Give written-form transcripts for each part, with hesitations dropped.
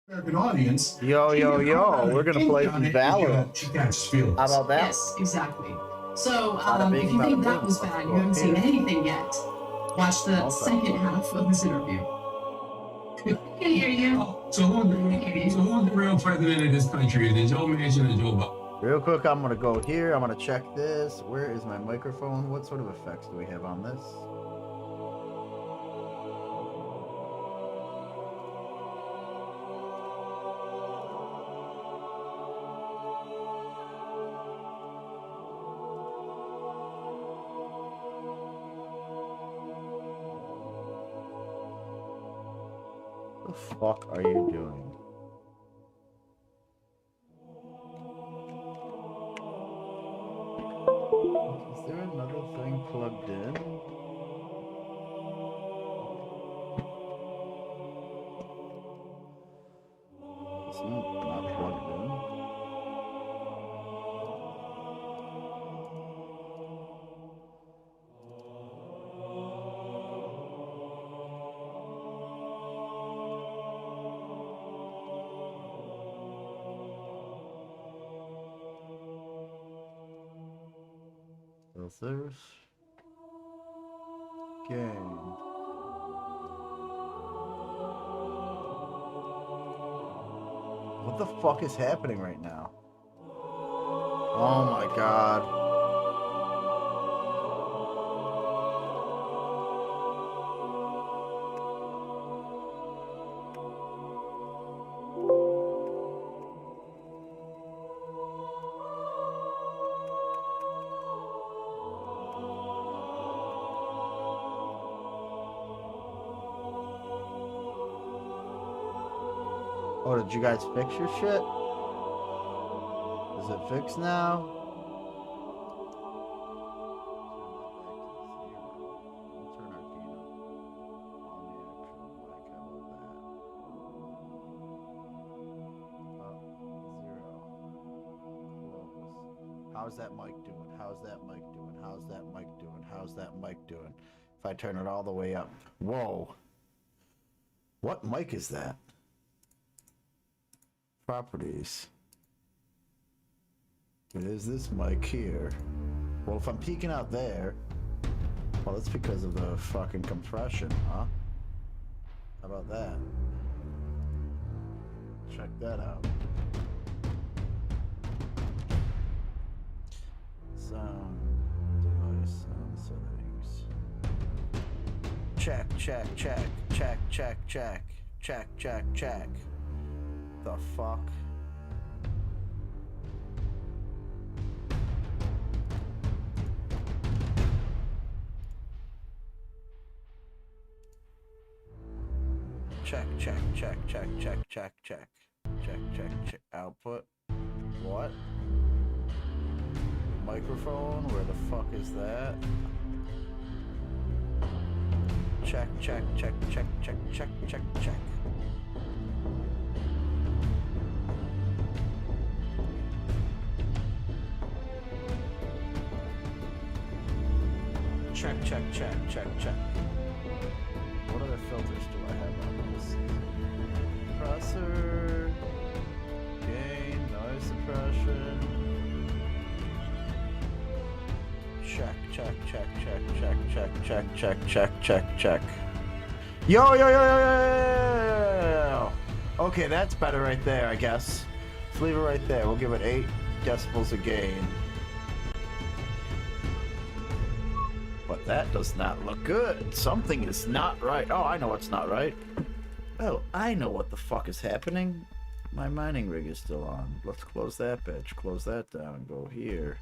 American audience. Yo, we're gonna play some Valorant. She catches feelings. How about that? Yes, exactly. So, bing, if you think bada that boom. was Let's bad, go you haven't seen here. anything yet. Watch the Okay. second half of this interview. I can hear you. So who's the real president of this country? Is it Joe Manchin or Joe Biden? Real quick, I'm gonna go here. I'm gonna check this. Where is my microphone? What sort of effects do we have on this? What the fuck are you doing? Is there another thing plugged in? It's not plugged in. Filters. Game. What the fuck is happening right now? Oh my god. Oh, did you guys fix your shit? Is it fixed now? Turn that back to 0. We'll turn our gain up on the actual mic. How about that? Up, 0. Close. How's that mic doing? How's that mic doing? How's that mic doing? How's that mic doing? If I turn it all the way up. Whoa. What mic is that? Properties. It is this mic here. Well, if I'm peeking out there, well, that's because of the fucking compression, huh? How about that? Check that out. Sound device, sound settings. Check. The fuck? Check. Output. What? Microphone? Where the fuck is that? Check. Check. What other filters do I have on this? Compressor, gain, noise suppression. Check. Yo. Okay, that's better right there, I guess. Let's leave it right there. We'll give it 8 decibels a gain. But that does not look good. Something is not right. Oh, I know what's not right. Oh, I know what the fuck is happening. My mining rig is still on. Let's close that bitch. Close that down. Go here.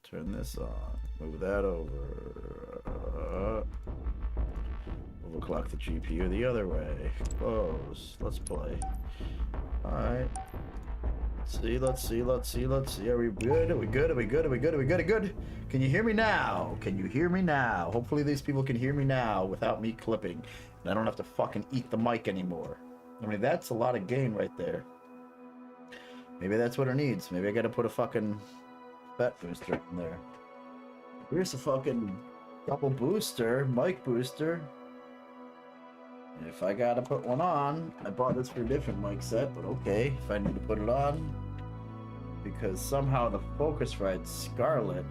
Turn this on. Move that over. Overclock the GPU the other way. Close. Let's play. Alright. Let's see. Are we good? Are we good? Can you hear me now? Hopefully these people can hear me now without me clipping. And I don't have to fucking eat the mic anymore. I mean, that's a lot of gain right there. Maybe that's what it needs. Maybe I gotta put a fucking fat booster in there. Here's a fucking double booster, mic booster. If I gotta put one on, I bought this for a different mic set, but okay, if I need to put it on, because somehow the Focusrite Scarlet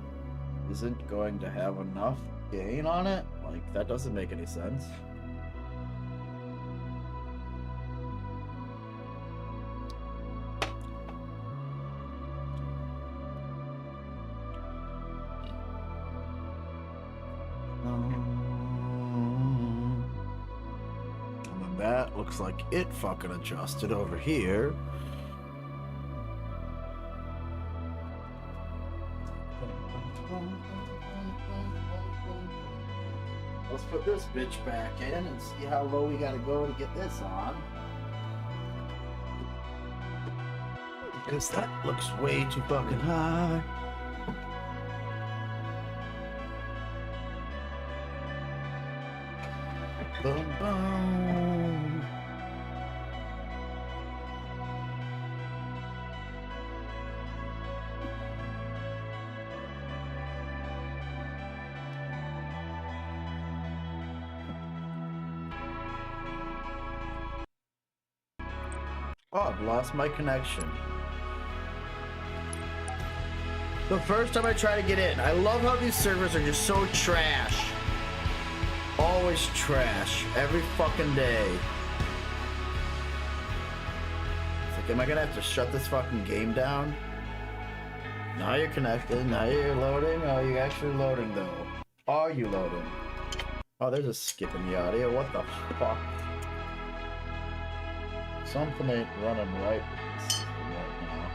isn't going to have enough gain on it, like, that doesn't make any sense. That looks like it fucking adjusted over here. Let's put this bitch back in and see how low we gotta go to get this on. Because that looks way too fucking high. Boom, boom. Oh, I've lost my connection. The first time I try to get in, I love how these servers are just so trash. Always trash. Every fucking day. It's like, am I gonna have to shut this fucking game down? Now you're connected. Now you're loading. Oh, you're actually loading though. Are you loading? Oh, there's a skip in the audio. What the fuck? Something ain't running right with this system right now.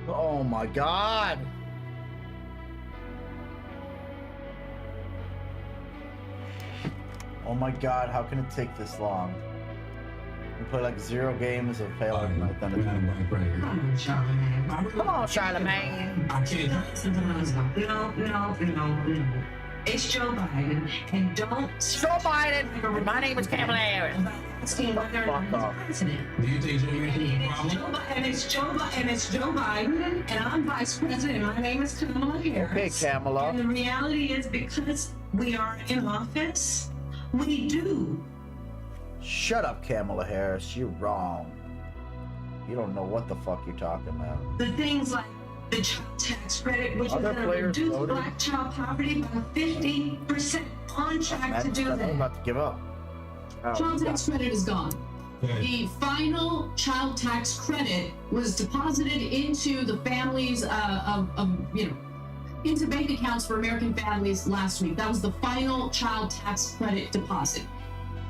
Oh my god! Oh my god, how can it take this long? We play like 0 games of Valorant night, then it's Come on, Charlemagne. I can't. No. It's Joe Biden, and don't Joe Biden! And my name is Kamala Harris. asking whether or not he's president. Do you think Joe Manchin is a problem? It's Joe Biden, and I'm vice president. My name is Kamala Harris. Okay, Kamala. And the reality is, because we are in office, we do. Shut up, Kamala Harris. You're wrong. You don't know what the fuck you're talking about. The things like the child tax credit, which is Other going to players reduce voted. black child poverty by 50%, on track to do I'm that. about to give up. Oh, Child yeah. tax credit is gone. Okay. The final child tax credit was deposited into the families into bank accounts for American families last week. That was the final child tax credit deposit.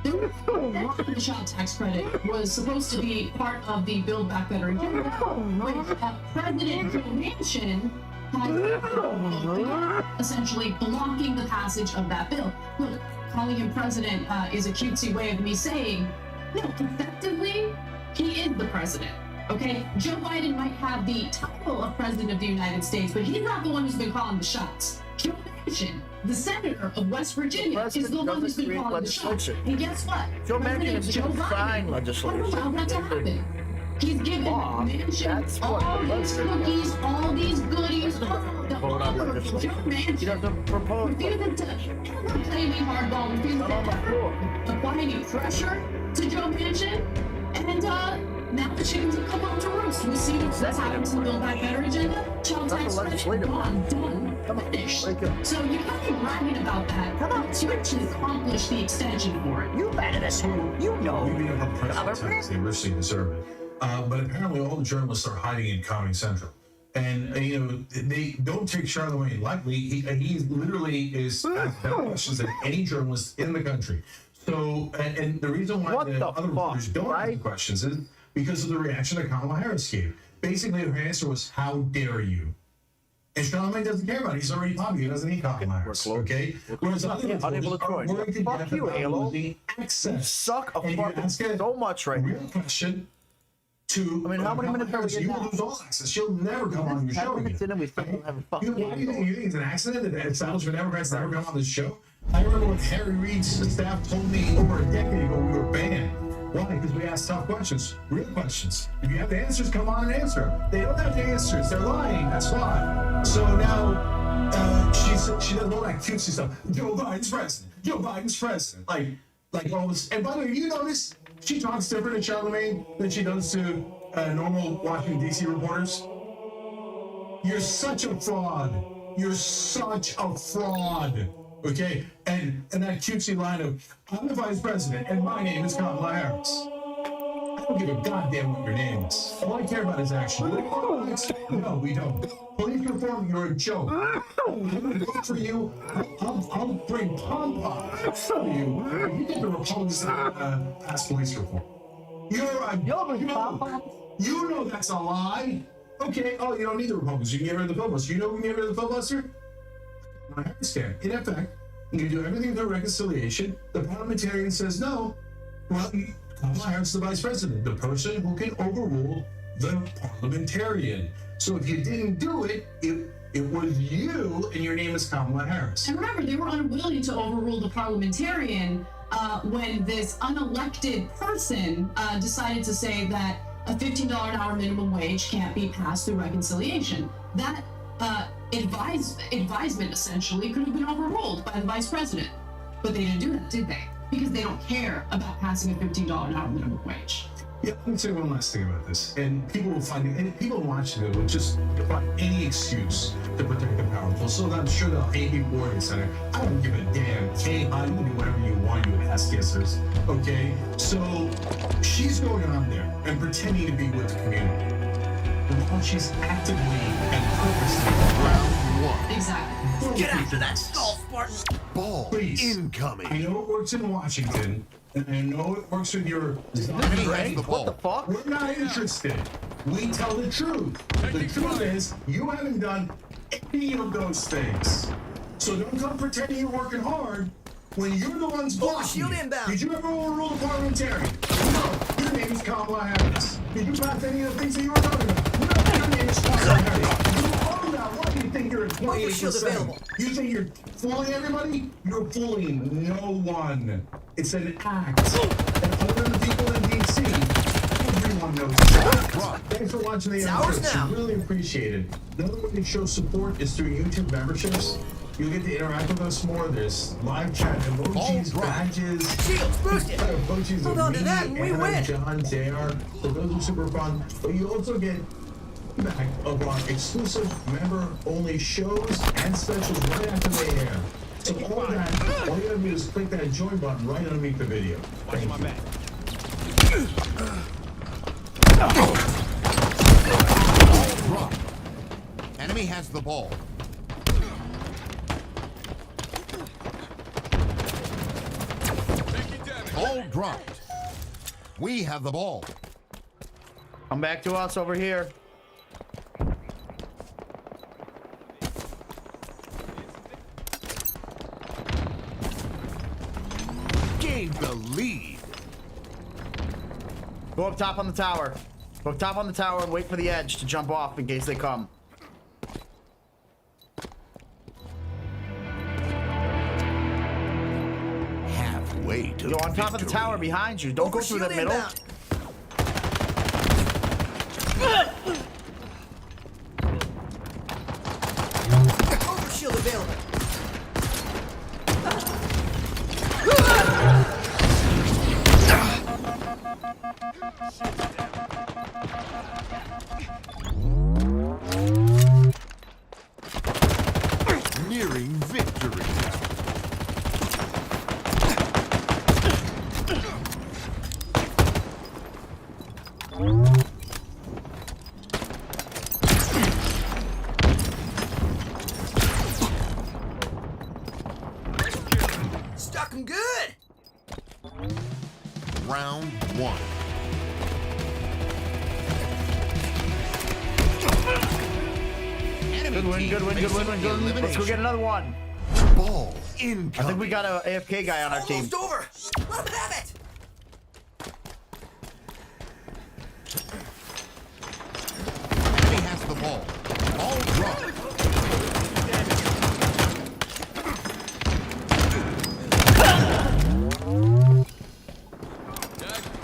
The child tax credit was supposed to be part of the Build Back Better agenda, which President Joe Manchin has essentially blocking the passage of that bill. Look, calling him president is a cutesy way of me saying, no, effectively, he is the president. Okay, Joe Biden might have the title of president of the United States, but he's not the one who's been calling the shots. Joe Manchin, the senator of West Virginia, is President the one who's doesn't been create calling the shots. legislation. And guess what? Joe Manchin President is Joe gonna sign Biden legislation. allowed that to happen. He's given Law, Manchin that's what all these president does. cookies, all these goodies. Vote on Joe legislation. He Manchin doesn't propose. refusing to play me hardball, refusing Not on the floor. to apply any pressure to Joe Manchin, and now the chickens have come home to roost. We see what's happened to the Build Back Better agenda. Child That's tax the credit, legislative gone, done, Come on, finished. wake up. So you can't be bragging about that. Come on, to actually accomplish the extension for it. You better than you know. We being a president, we're seeing the survey. but apparently all the journalists are hiding in Comedy Central. And you know, they don't take Charlemagne lightly. He literally is asked better questions than any journalist in the country. So, and the reason why the other reporters don't ask the questions is because of the reaction that Kamala Harris gave. Basically, her answer was, "How dare you?" And Charlemagne doesn't care about it. He's already popular. He doesn't need Kamala Harris. Okay? Whereas other reporters are worried to death about losing access. You suck a And fucking ask a so much right real now. question to I mean, how many minutes are we you getting will now? lose all access. She'll never come on your 10 show minutes again. in and we still don't have a fucking Why do you think it's an accident that establishment Democrats never come on this show? I remember when Harry Reid's staff told me over a decade ago we were banned. Why? Because we asked tough questions, real questions. If you have the answers, come on and answer them. They don't have the answers. They're lying. That's why. So now she does all that cutesy stuff. Joe Biden's president. Joe Biden's president. Like all this. And by the way, you notice she talks different to Charlemagne than she does to normal Washington D.C. reporters. You're such a fraud. You're such a fraud. Okay? And that cutesy line of, I'm the vice president and my name is Kamala Harris. I don't give a goddamn what your name is. All I care about is action. No, we don't. Police reform, you're a joke. I'm going to vote for you. I'll bring pom-poms to you. You get the Republicans to pass police reform. You know that's a lie. Okay, oh, you don't need the Republicans. You can get rid of the filibuster. You know who can get rid of the filibuster? I understand. In effect, you do everything through reconciliation. The parliamentarian says no. Well, Kamala Harris is the vice president, the person who can overrule the parliamentarian. So if you didn't do it, it was you, and your name is Kamala Harris. And remember, they were unwilling to overrule the parliamentarian when this unelected person decided to say that a $15 an hour minimum wage can't be passed through reconciliation. That advisement essentially could have been overruled by the vice president. But they didn't do that, did they? Because they don't care about passing a $15 an hour minimum wage. Yeah, let me say one last thing about this. And people will find it, and people watching it will just find any excuse to protect the powerful. So I'm sure they'll hate me for it, Center. I don't give a damn. Okay, you can do whatever you want, you ass kissers. Okay? So she's going on there and pretending to be with the community. While she's actively and purposely Round one. Exactly. Get after that stall, Spartan! Ball Please. incoming. I know it works in Washington, and I know it works with your Enemy has the What the ball. fuck? We're not interested. We tell the truth. The truth is, you haven't done any of those things. So don't come pretending you're working hard when you're the ones blocking shield it. inbound. Did you ever overrule the parliamentarian? No. Your name is Kamala Harris. Did you pass any of the things that you were talking about? No. Your name is Kamala Harris. You own that. Why do you think you're at 28%? You think you're fooling everybody? You're fooling no one. It's an act. And other than the people in D.C., everyone knows that. Thanks for watching the ours episode. now. Really appreciate it. Another way to show support is through YouTube memberships. You'll get to interact with us more. There's live chat, emojis, badges. Shields boosted! Emojis Hold of on to me, that and we Anna, win. John, JR. So those are super fun. But you also get feedback of our exclusive member-only shows and specials right after they air. So all that, all you gotta do is click that join button right underneath the video. Thank you. Ball dropped. Enemy has the ball. Ball dropped. We have the ball. Come back to us over here. Gained the lead. Go up top on the tower. Go up top on the tower and wait for the edge to jump off in case they come. Halfway to Yo, on top of the tower behind you. Don't go through the middle. Overshield available. Nearing victory. round one. Good win, good win, good win, good win. Let's go get another one. Ball incoming. I think we got a AFK guy on our team. Almost over. Let him have it. He has the ball. Ball dropped.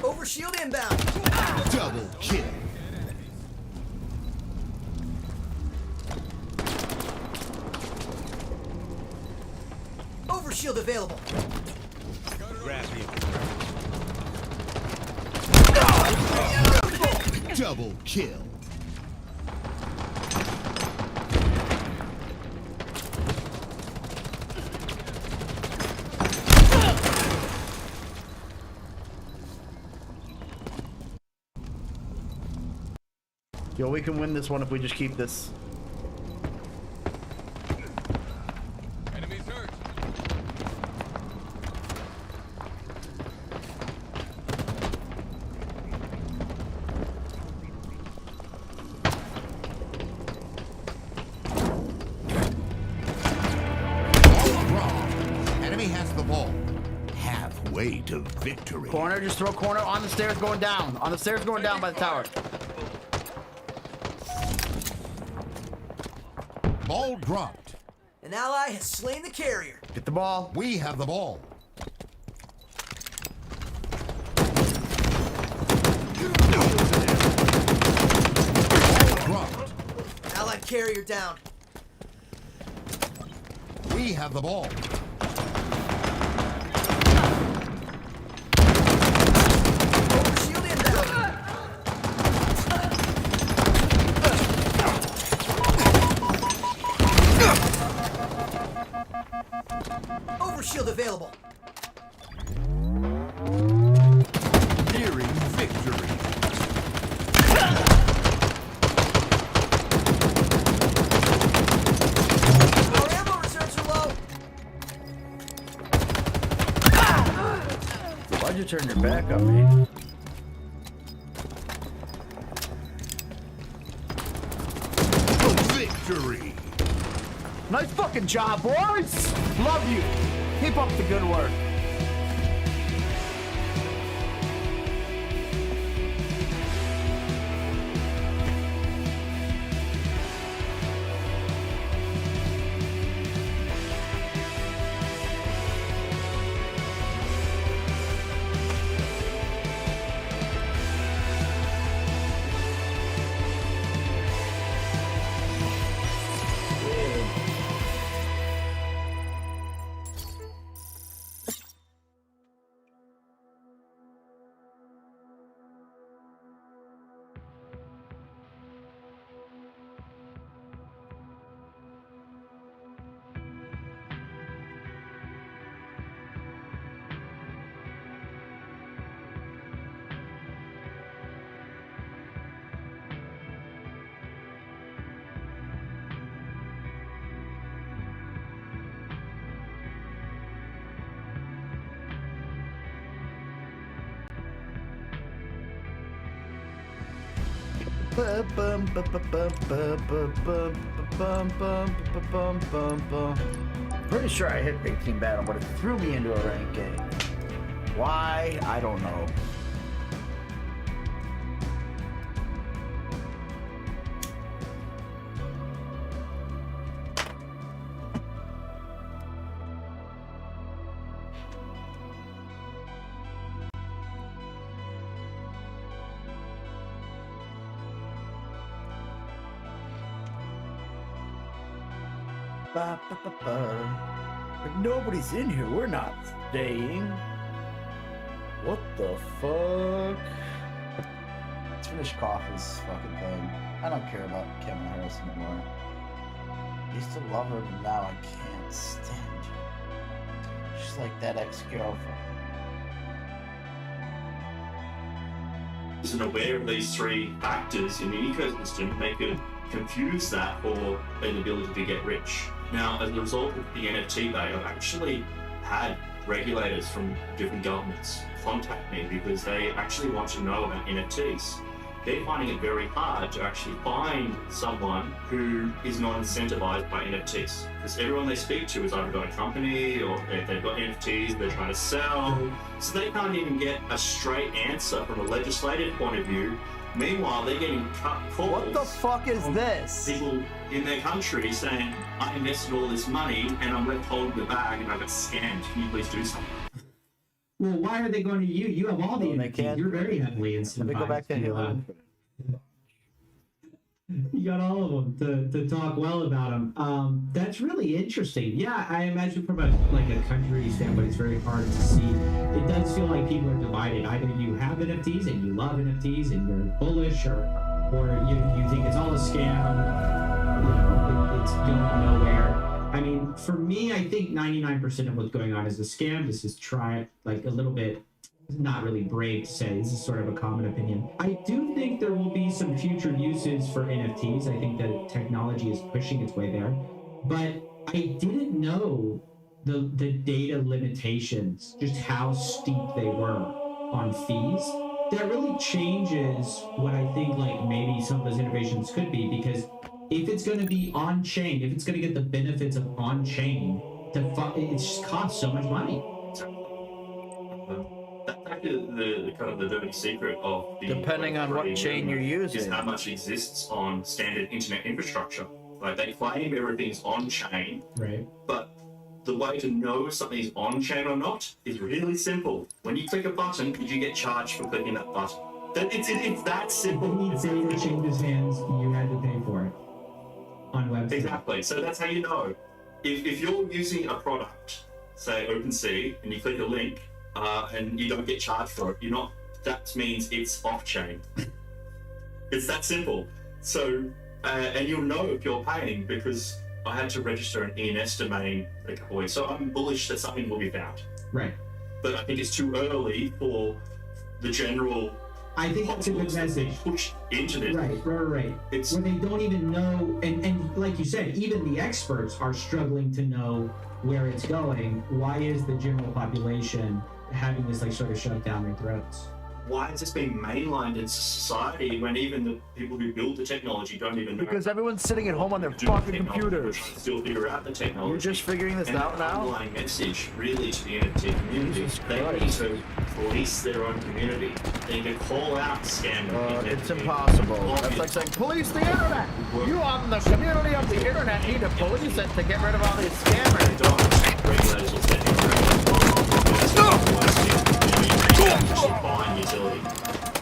Over shield inbound. Double kill. Over shield available. Double kill. Yo, we can win this one if we just keep this. Enemies hurt. Ball dropped. Enemy has the ball. Halfway to victory. Corner, just throw corner on the stairs going down. On the stairs going down by the tower. Ball dropped. An ally has slain the carrier. Get the ball. We have the ball. Ball dropped. Allied carrier down. We have the ball. Over shield inbound. Over shield available. Nearing victory. Our ammo reserves are low. Why'd you turn your back on me? Victory. Nice fucking job, boys! Love you. Keep up the good work. Pretty sure I hit Big Team Battle, but it threw me into a ranked game. Why? I don't know. If nobody's in here, we're not staying. What the fuck? Let's finish Coffee's fucking thing. I don't care about Kevin Harris anymore. I used to love her, but now I can't stand her. She's like that ex-girlfriend. Isn't aware of these three factors in the ecosystem, they could confuse that for an ability to get rich. Now, as a result of the NFT bait, I've actually had regulators from different governments contact me because they actually want to know about NFTs. They're finding it very hard to actually find someone who is not incentivized by NFTs. Because everyone they speak to has either got a company or they've got NFTs they're trying to sell. So they can't even get a straight answer from a legislative point of view. Meanwhile, they're getting calls. What the fuck is this? People in their country saying, I invested all this money and I'm left holding the bag and I got scammed. Can you please do something? Well, why are they going to you? You have all the They NFTs. can't. You're very heavily incentivized. Let me go back to him. You got all of them to talk well about them. That's really interesting. Yeah, I imagine from a country standpoint, it's very hard to see. It does feel like people are divided. Either you have NFTs and you love NFTs and you're bullish, or you think it's all a scam. You know, it's going nowhere. I mean, for me, I think 99% of what's going on is a scam. This is a little bit. Not really brave to say. This is sort of a common opinion. I do think there will be some future uses for NFTs. I think that technology is pushing its way there. But I didn't know the data limitations, just how steep they were on fees. That really changes what I think maybe some of those innovations could be, because if it's going to be on-chain, if it's going to get the benefits of on-chain, it just costs so much money. That's actually the kind of the dirty secret of the Depending on what chain you're using, is how much exists on standard internet infrastructure. Like they claim everything's on chain, right? But the way to know if something's on chain or not is really simple. When you click a button, did you get charged for clicking that button? It's that simple. If you need data changes hands, you had to pay for it on website. Exactly. So that's how you know. If you're using a product, say OpenSea, and you click a link. And you don't get charged for it. That means it's off-chain. It's that simple. So, and you'll know if you're paying because I had to register an ENS domain a couple of weeks. So I'm bullish that something will be found. Right. But I think it's too early for the general. I think that's a good message. Push into this. Right. It's when they don't even know, and like you said, even the experts are struggling to know where it's going. Why is the general population having this sort of shut down their throats? Why is this being mainlined in society when even the people who build the technology don't even know? Because everyone's sitting at home on their fucking computers. Still figure out the technology. You're just figuring this out now? The underlying message really to the NFT community. They need to police their own community. They need to call out scammers. It's impossible. That's like saying, police the internet! You on the community of the internet need to police it to get rid of all these scammers. They don't. Regulators will step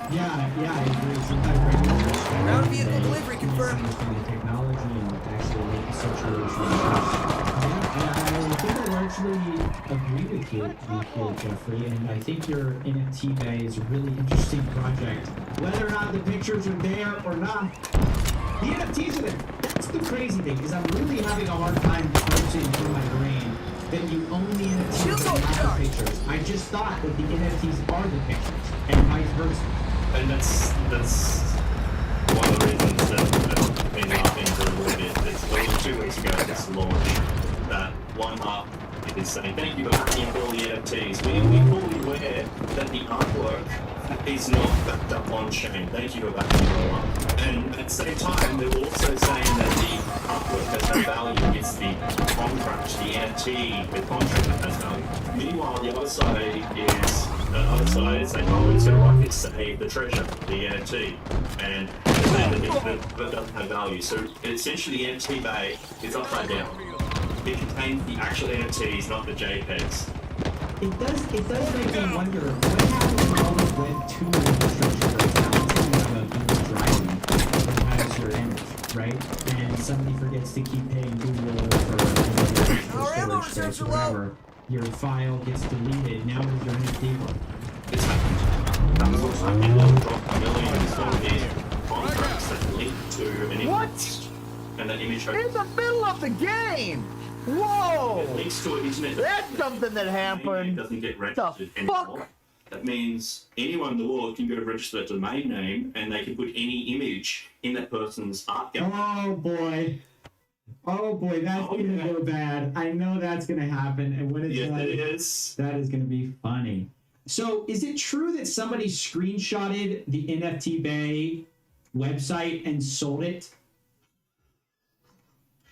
Yeah, I agree. Sometimes regulators Ground vehicle delivery confirmed. Understand the technology and actually make the situation I think I largely agree with you, Jeffrey, and I think your NFT Bay is a really interesting project. Whether or not the pictures are there or not, the NFTs are there. That's the crazy thing, is I'm really having a hard time parsing through my brain that you own the NFTs and not the pictures. I just thought that the NFTs are the pictures, and vice versa. And that's one of the reasons that I've been laughing for a little bit. It was 2 weeks ago this launch that one half is saying, thank you for backing up all the NFTs. We fully aware that the artwork is not backed up on chain. Thank you for backing it all up. And at the same time, they're also saying that the artwork has no value. It's the contract, the NFT, the contract that has value. Meanwhile, the other side is saying, oh, it's going to like it save the treasure, the NFT, and that doesn't have value. So essentially, the NFT Bay is upside down. It contains the actual NFTs, not the JPEGs. It does make me wonder what happens when all this Web 2 infrastructure goes down. Let's say you have a Google Drive that has your image, right? And somebody forgets to keep paying Google for storage space or whatever. Your file gets deleted. Now where's your NFT work? It's happened. That was what's happening. They'll drop millions of these contracts that link to an image. What? And that image in the middle of the game! Whoa! It links to an internet. That's something that happened. It doesn't get registered anymore. That means anyone in the world can go register a domain name and they can put any image in that person's art gallery. Oh boy. Oh boy, that's gonna go bad. I know that's gonna happen, and when it Yes, does, it is. that is gonna be funny. So, is it true that somebody screenshotted the NFT Bay website and sold it?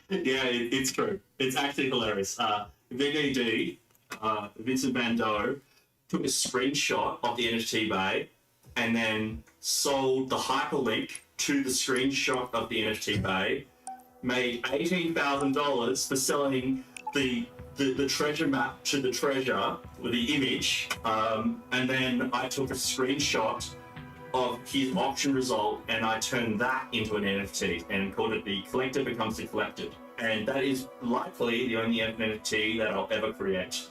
Yeah, it's true. It's actually hilarious. VVD, Vincent Van Gogh, took a screenshot of the NFT Bay and then sold the hyperlink to the screenshot of the NFT Bay, made $18,000 for selling the treasure map to the treasure with the image, and then I took a screenshot of his auction result and I turned that into an NFT and called it the collector becomes the collected. And that is likely the only NFT that I'll ever create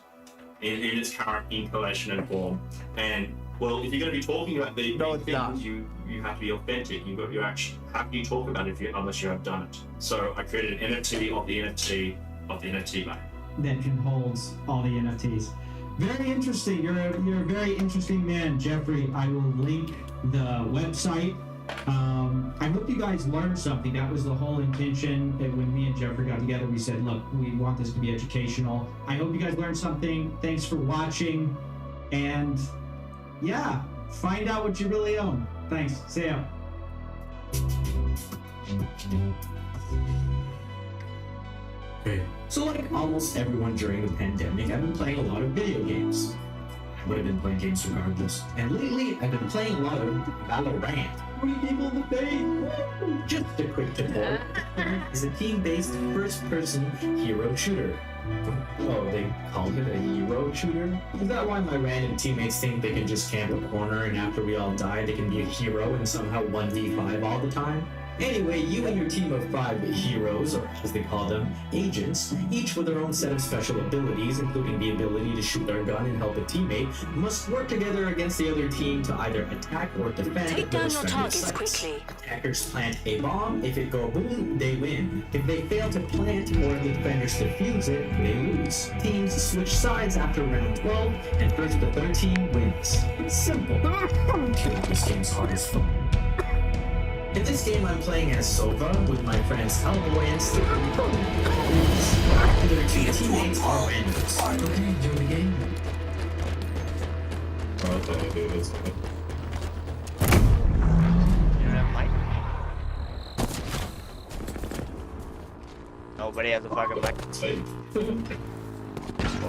in its current incarnation and form. And well, if you're going to be talking about the things, you have to be authentic. You actually how can you talk about it unless you have done it? So I created an NFT of the NFT of the NFT mate. That can hold all the NFTs. Very interesting. You're a very interesting man, Jeffrey. I will link the website. I hope you guys learned something. That was the whole intention. That when me and Jeffrey got together, we said, look, we want this to be educational. I hope you guys learned something. Thanks for watching. And yeah, find out what you really own. Thanks. See ya. So like almost everyone during the pandemic, I've been playing a lot of video games. I would have been playing games regardless. And lately, I've been playing a lot of Valorant. 40 people in the face! Just a quick tutorial. It's a team-based first-person hero shooter. Oh, they called it a hero shooter? Is that why my random teammates think they can just camp a corner and after we all die, they can be a hero and somehow 1v5 all the time? Anyway, you and your team of 5 heroes, or as they call them, agents, each with their own set of special abilities, including the ability to shoot their gun and help a teammate, must work together against the other team to either attack or defend Take their down your respective targets sites. quickly. Attackers plant a bomb. If it go boom, they win. If they fail to plant or the defenders defuse it, they lose. Teams switch sides after round 12, and first to 13 wins. Simple. This game's hard as fuck. In this game, I'm playing as Sova with my friends Alloy and Sticker. Their two teammates are randoms. Okay, do it again. Okay, dude, it's good. You don't have a mic? Nobody has a fucking mic.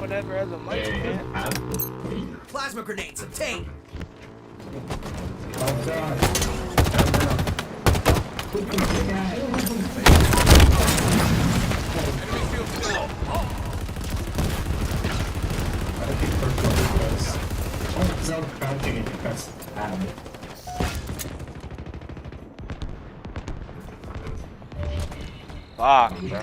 Whatever has a mic, man. Plasma grenades obtained. Oh god. Crouching and you press tab. Fuck, bro. I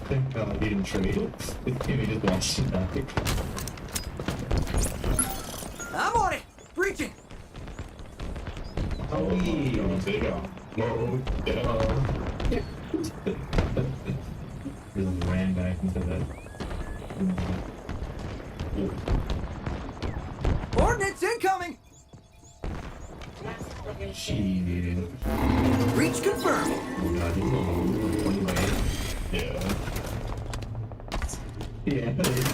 think he didn't trade it. Maybe just watched it back. I'm on it. Breaching. Oh, there you go. Whoa, yeah. Just ran back into that. Ordnance incoming. Shit. Breach confirmed. Oh god, he's alone. One way. Yeah. Yeah, that's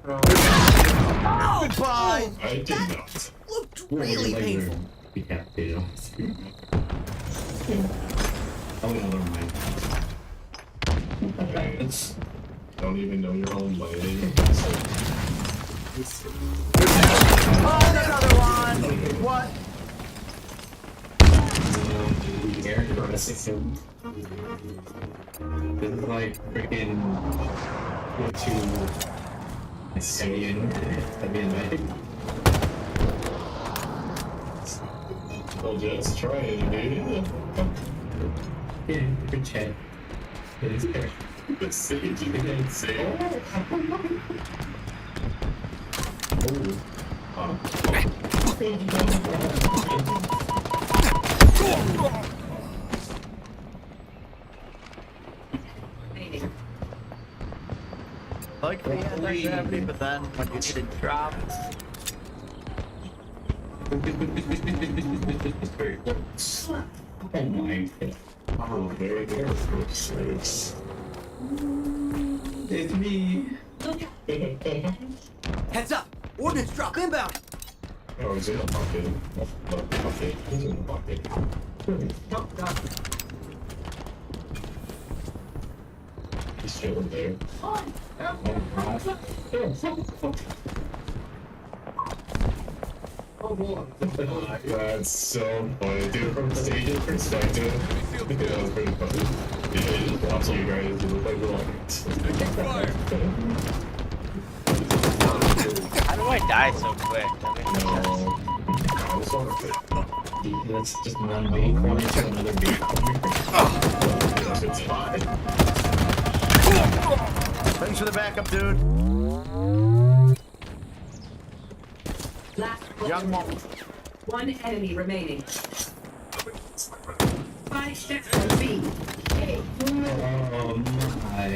Oh, bye. I did not. Looked really painful. Decapitated. Oh, never mind. Don't even know your own way. Oh, another one. What? Eric him. This is like freaking go to Simeon Medic. Well, just try it, dude. Yeah, good chat. It is there. The sage, you didn't say. anti-gravity, but then when you need it drop, Oh my god. Oh, very careful. It's me. Heads up! Ordnance drop inbound! Oh, he's in the pocket. Okay, he's in the pocket. He's chilling there. That's so funny, dude. From the stage's perspective, I think that was pretty funny. Yeah, just watching you guys do look like Valorant. How do I die so quick? That's just one B corner to another B corner. It's fine. thanks for the backup, dude. Young mom. One enemy remaining. 5 steps from B. Hey. Oh my.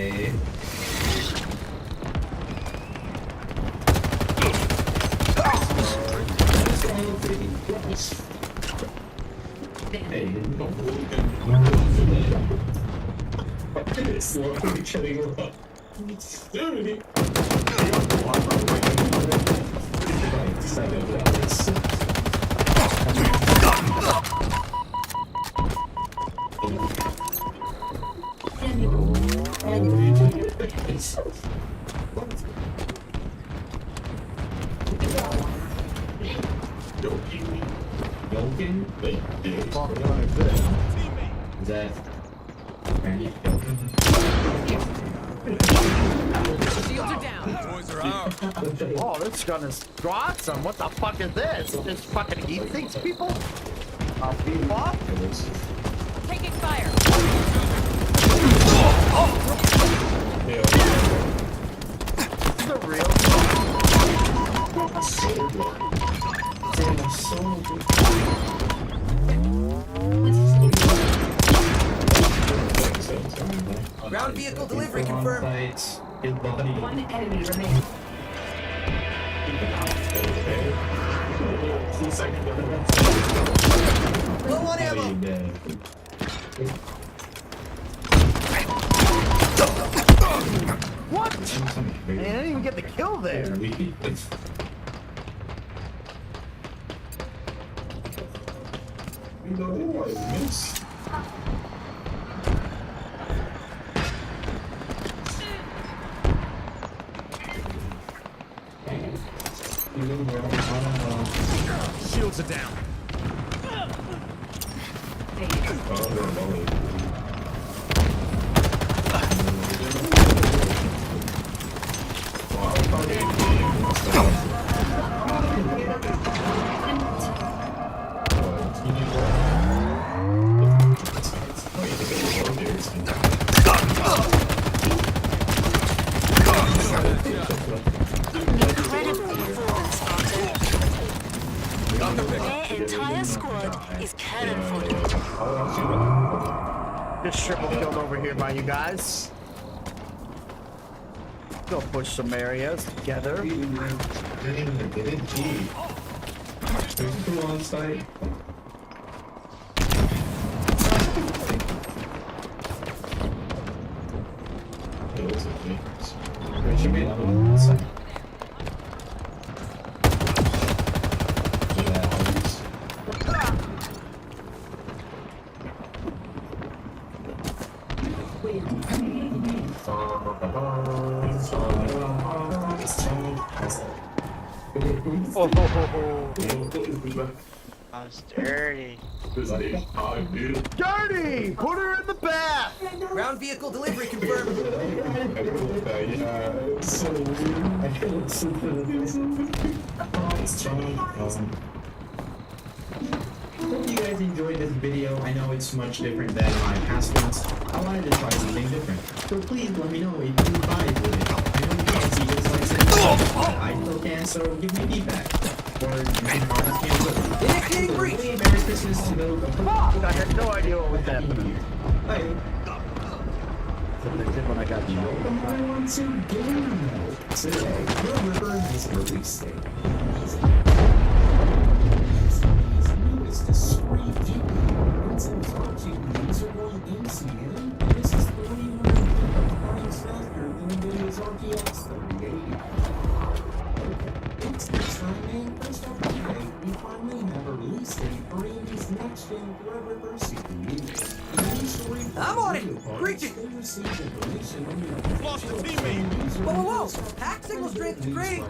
Hey, it's slowly getting up. Dude, is that Shields are down. Boys are out. Oh, this gun is awesome. What the fuck is this? It just fucking eat things, people? I'll beat off. Taking fire. This is a real Ground vehicle delivery confirmed. One enemy remaining. Low on ammo. What? I didn't even get the kill there. Shields are down. Their entire squad is cannon fodder. Just triple killed over here by you guys. Go push some areas together. There's two on site. There should be another one on site. I was dirty. Dirty! Put her in the bath! Ground vehicle delivery confirmed. Hope you guys enjoyed this video. I know it's much different than my past ones. I wanted to try something different. So please let me know if you vibe with it. I know you can't see this like saying, I still can, so give me feedback. Or you can promise me a little. Initiating breach. Merry Christmas to those. Fuck! I had no idea what was happening. Bye. predicted when I got shot. I want to game mode. Today, the river has a release date. Newest discrete GPU Intel's Arc GPUs are going MCM, and this is 300 times faster than NVIDIA's RTX 3080. Okay, it's this time, man. First up today, we finally have a release date for AMD's next-gen Threadripper CPUs. I'm on it! Breaching! Lost a teammate! Whoa! Hack signal strength is great!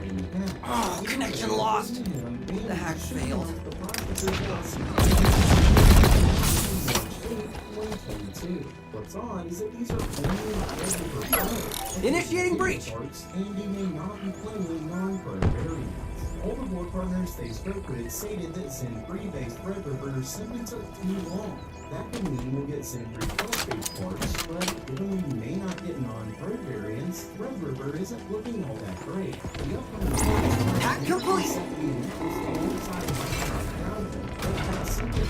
Oh, connection lost! The hack failed. What's odd is that these are only Initiating breach! AMD may not be playing with non-pro variants. All the board partners they spoke with stated that Zen 3-based Threadripper simply took too long. That could mean we'll get Zen 3 Plus-based parts, but given we may not get non-pro variants, Threadripper isn't looking all that great. The upcoming hack complete!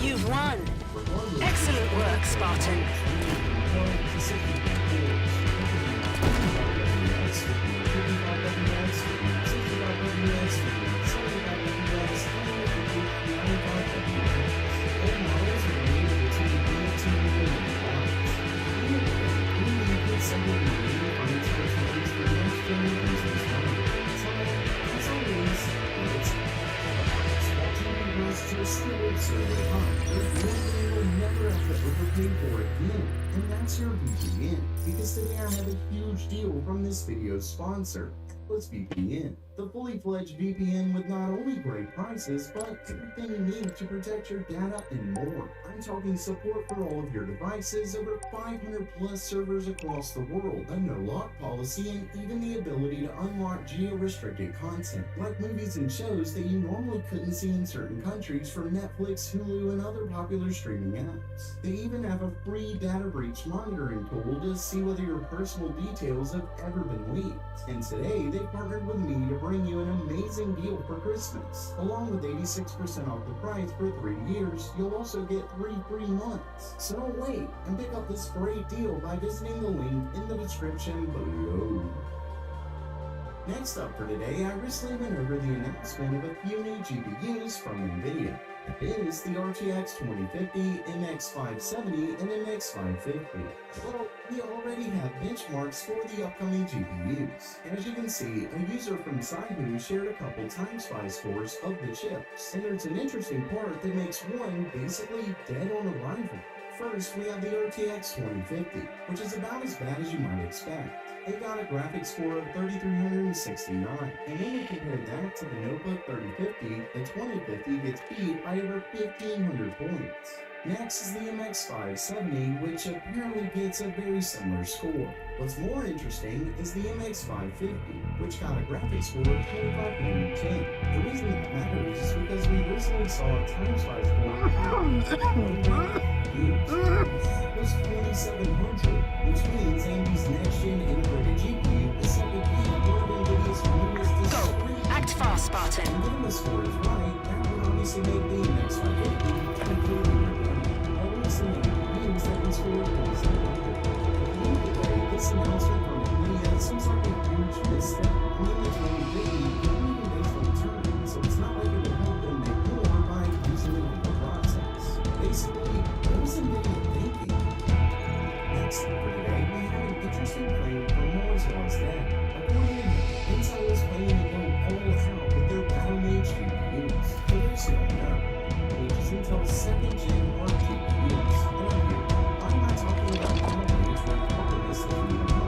You've won. Excellent work, Spartan. And that's your VPN, because today I have a huge deal from this video's sponsor. Let's VPN, the fully fledged VPN with not only great prices, but everything you need to protect your data and more. I'm talking support for all of your devices, over 500 plus servers across the world, a no-lock policy, and even the ability to unlock geo-restricted content, like movies and shows that you normally couldn't see in certain countries from Netflix, Hulu, and other popular streaming apps. They even have a free data breach monitoring tool to see whether your personal details have ever been leaked. And today, they partnered with me to bring you an amazing deal for Christmas. Along with 86% off the price for 3 years, you'll also get 3 free months. So don't wait and pick up this great deal by visiting the link in the description below. Next up for today, I recently went over the announcement of a few new GPUs from NVIDIA. That is the RTX 2050, MX 570, and MX 550. Well, we already have benchmarks for the upcoming GPUs. And as you can see, a user from Saihu shared a couple time spy scores of the chips. And there's an interesting part that makes one basically dead on arrival. First, we have the RTX 2050, which is about as bad as you might expect. It got a graphics score of 3,369, and when we compare that to the notebook 3050, the 2050 gets beat by over 1,500 points. Next is the MX 570, which apparently gets a very similar score. What's more interesting is the MX 550, which got a graphics score of 2,510. The reason that matters is because we recently saw a time spy score was 2,700, which means AMD's next-gen integrated GPU is set to beat one of NVIDIA's newest discrete. Act fast, Spartan. And given the score is right, that would obviously make the MX 550 completely different. Obviously, GPUs that can score 2,700. Anyway, this announcement from NVIDIA seems like a huge misstep. I mean, the 2050 isn't even based on turns, so it's not like it would help them make more by using it in the process. Basically, what was NVIDIA thinking? Next up for today, we have an interesting claim from Moore's Law's dad. According to him, Intel is planning to go all out with their battle-mage GPUs. For those who don't know, which is Intel's second-gen ARC GPUs. And I'm not talking about battle-mage like Optimus that you know.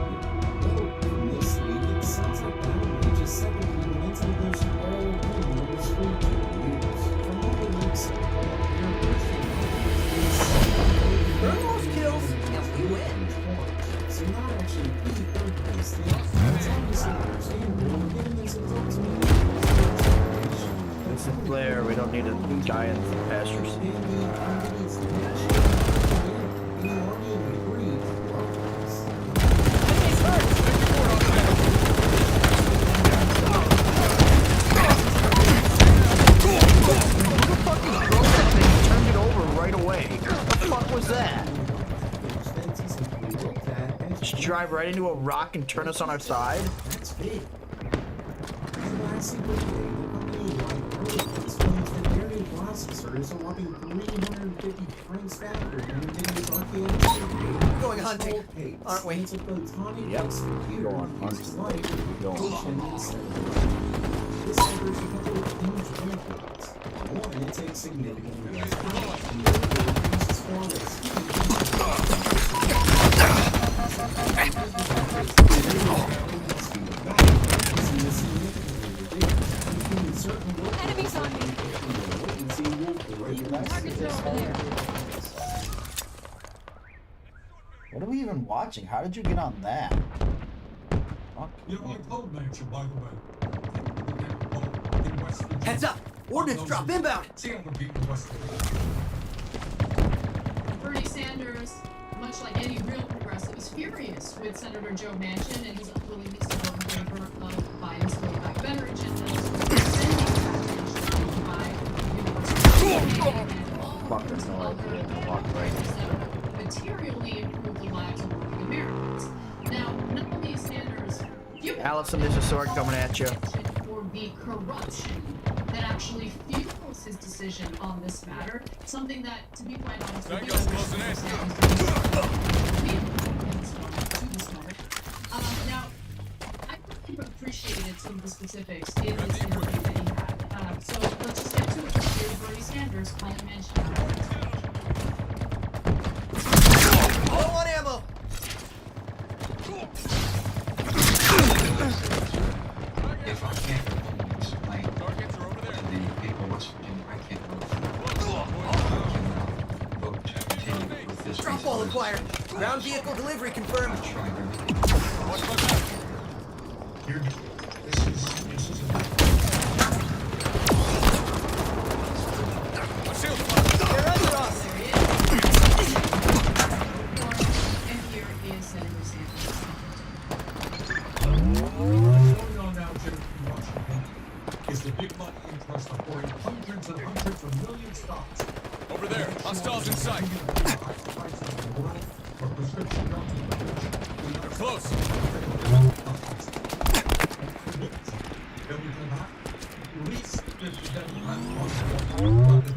Well, from this leak, it sounds like battle-mage is set to be when Intel goes all in on the discrete GPUs. From all the leaks, their first Burn the most kills, and we win. So not actually beat third-place things. It's obviously understandable given this is ultimately It's a player, we don't need a giant pasture seat. Turned it over right away. What the fuck was that? just drive right into a rock and turn us on our side? That's big. Last single day, the company disclosed that their new processors are whopping 350 frames faster than NVIDIA's RTX. Going hunting, aren't we? It's a photonic Yep. computer Go on, uses hunting. light to Go on. function instantly. This offers a couple of huge benefits. One, it takes significantly less power, and the other, it uses far less Enemies on me. Targets are over there. What are we even watching? How did you get on that? Fuck. You know, I told Mansion, by the way. Heads up! Ordnance drop inbound! See other people in West Bernie Sanders, much like any real progressive, is furious with Senator Joe Manchin and his unwillingness to vote in favor of Biden's Build Back Better agenda, spending by Fuckers, no idea. Walk right. materially improve the lives of working Americans. Now, not only is Sanders furious Allison, there's a sword coming at you. for the corruption that actually fuels his decision on this matter, something that, to be quite honest with you, Tango's closing in. Now, I really appreciated some of the specifics in this interview that he had. So let's just get to it. Here's Bernie Sanders calling Manchin. Low on ammo! If I can't go home with this plane, Targets are over there. and the people of West Virginia, I can't vote for vote to continue with this. Drop wall acquired. Ground vehicle delivery confirmed. I'm trying everything. Watch my back. This is A shield. They're under us. And here is Senator Sanders. going on now, Jennifer, in Washington, is the big money interest of pouring hundreds and hundreds of million stocks. Over there. Hostiles in sight. For prescription drugs. They're close.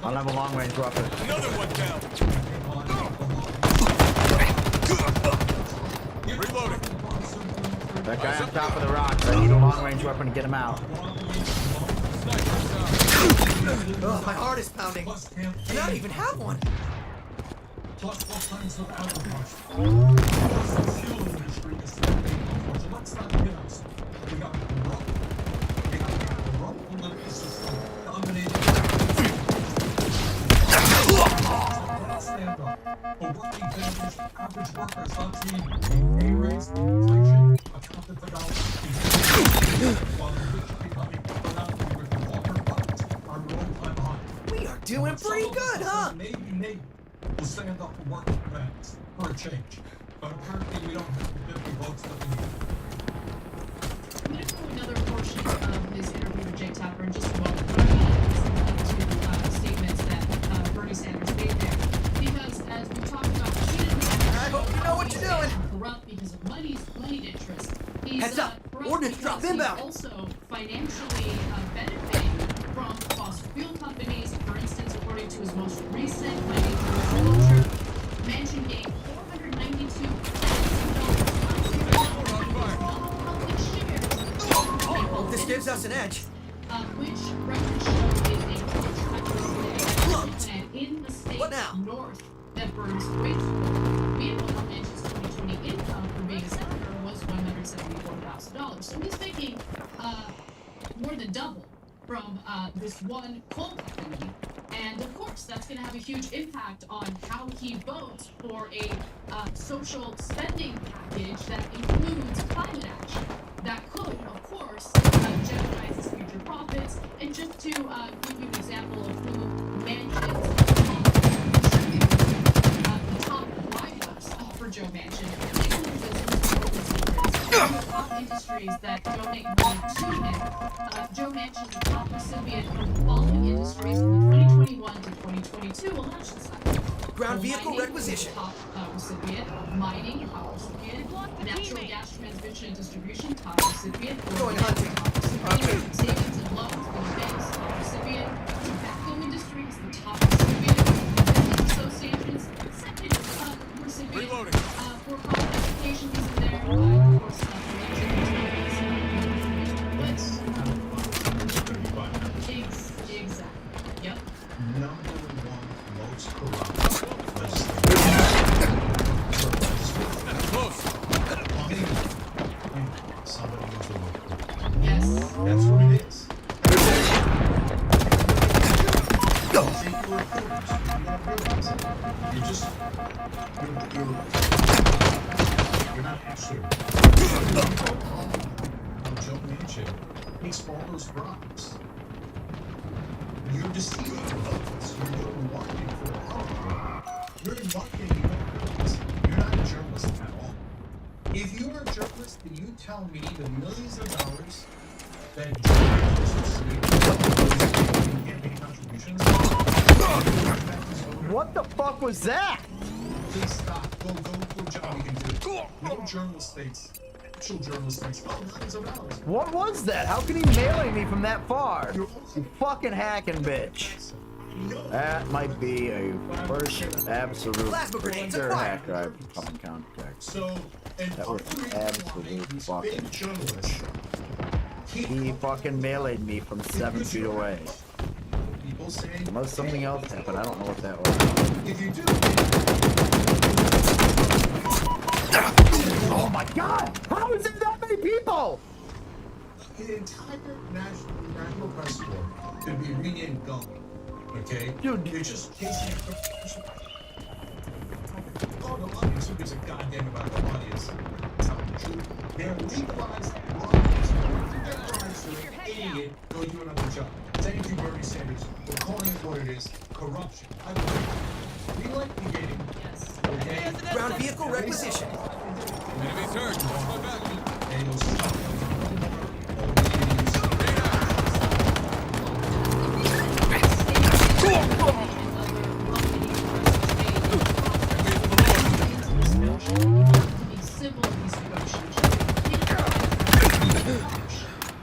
I'll have a long range weapon. Another one down. Reloading. That guy on top of the rocks, I need a long range weapon to get him out. Sniper's down. Ugh, my heart is pounding. I don't even have one. Plus all kinds of alcohol. Plus the fuel industry is so let's not get us. We got corrupt. We got corrupt political system dominating. Stand up for working families, average workers on team, pay raise, inflation, accounted for dollars. While the rich becoming allowed to with water buckets are rolling behind. We are doing pretty good, huh? Maybe will stand up for working families for a change. But apparently we don't have the 50 votes that we need. I'm going to go another portion of his interview with Jake Tapper in just a moment. But I want to listen to statements that Bernie Sanders made there. Because as we talked about repeatedly, I hope you know what you're doing. corrupt because of moneyed interest. He's Heads up. corrupt Ordnance because drop inbound. he's also financially benefiting from fossil fuel companies. For instance, according to his most recent financial disclosure, Manchin gained $492,000 This gives us an edge. which records show is a contract and in the state What now? north that burns wastewater. Meanwhile, Manchin's 2020 income for being a senator was $174,000. So he's making more than double from this one coal company. And of course, that's going to have a huge impact on how he votes for a social spending package that includes climate action. That could, of course, jeopardize his future profits. And just to give you an example of who Manchin's the top writers for Joe Manchin, top industries that donate money to him. Joe Manchin is the top recipient from the following industries from the 2021 to 2022 election cycle. Ground vehicle requisition. Top recipient. Mining, top recipient. Natural gas transmission and distribution, top recipient. Going hunting. Top recipient. Savings and loans for the banks, top recipient. Tobacco industry is the top recipient. Business associations, second recipient. Reloading. For college education, he's in there. Of course, exactly. Yep. Number one most corrupt legislator. Close. Somebody needs to look. Yes. That's what it is. You're just you're not actually Joe Manchin makes all those bribes. You're deceiving us. You're doing marketing for the public. You're in marketing, you don't realize. You're not a journalist at all. If you are a journalist, then you tell me the millions of dollars that journalists receive in campaign contributions. What the fuck was that? Please stop. Go job you can do. No journalist thinks. Actual journalist thinks, oh, millions of dollars. What was that? How can he mailing me from that far? You fucking hacking bitch. That might be a first absolute hacker I've come in contact. So, that was absolute fucking journalist. He fucking meleeed me from 7 feet away. Unless something else happened, I don't know what that was. If you do. Oh my god! How is there that many people? The entire national press corps could be renamed Gum. Okay? Dude, you're just chasing Oh, the audience, who gives a goddamn about the audience? Tell the truth. They're legalized audience. You're an idiot. Go do another job. Thank you, Bernie Sanders. We're calling it what it is. Corruption. I believe it. We like debating. Yes. Okay? Ground vehicle requisition. Enemy's hurt. Fall back. And you'll stop.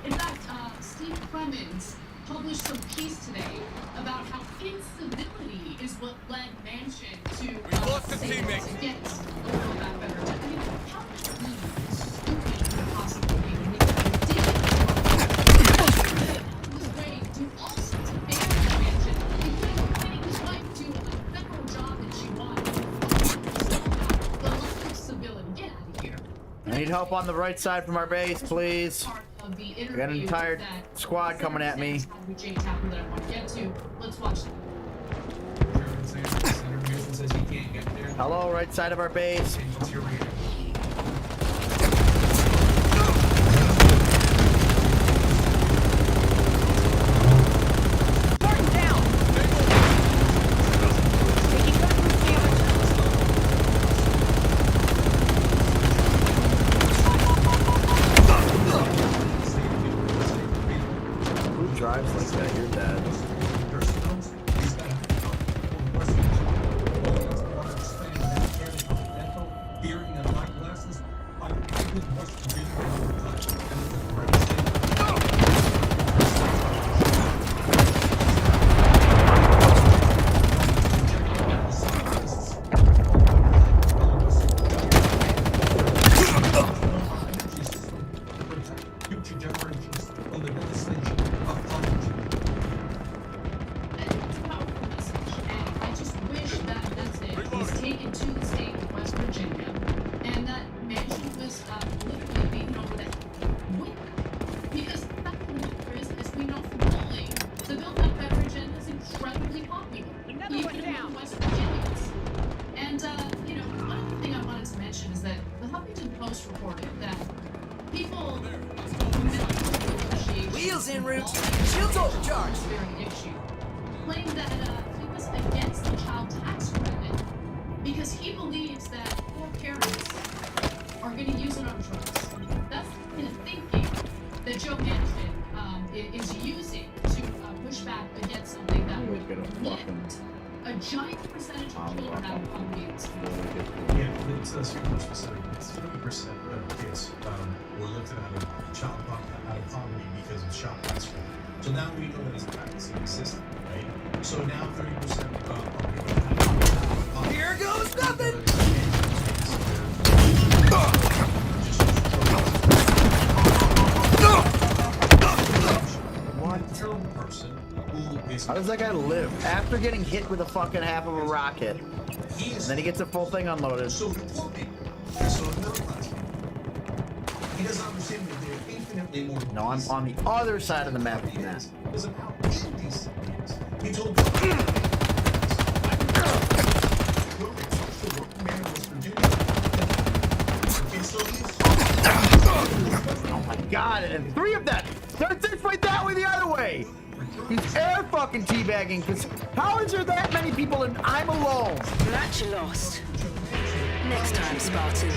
In fact, Steve Clemens published some piece today about how incivility is what led Manchin to say teammate. to get over that better. I mean, how stupid could it possibly be when we this way to all sorts of things to Manchin, including quitting his wife to a federal job that she wanted. The lack of civility. Get out of here. I need help on the right side from our base, please. We got an entire squad coming at me. Let's watch. Hello, right side of our base. Who drives like that? You're dead. I just wish that message was taken to the state of West Virginia, and that Manchin was literally beaten over the head with it. Because the fact of the matter is, as we know from polling, the Build Back Better agenda is incredibly popular, even among West Virginians. And, one other thing I wanted to mention is that the Huffington Post reported that people Wheels en route. Shields overcharged. issue, claimed that he was against the child tax credit because he believes that poor parents are going to use it on drugs. That's the kind of thinking that Joe Manchin is using to push back against something that would lift a a giant percentage of children have convenience. Yeah, it's a super specific. It's 30% of kids were lifted out of poverty because of shop class. So now we know that it's practicing the system, right? So now 30% of Here goes nothing! How does that guy live? After getting hit with a fucking half of a rocket, and then he gets a full thing unloaded. So the poor people, he doesn't understand that they're infinitely more. No, I'm on the other side of the map than that. Is about indecent things. He told oh my god, and 3 of that! That's it right that way the other way! He's air fucking teabagging, because how is there that many people and I'm alone? Match lost. Next time, Spartan.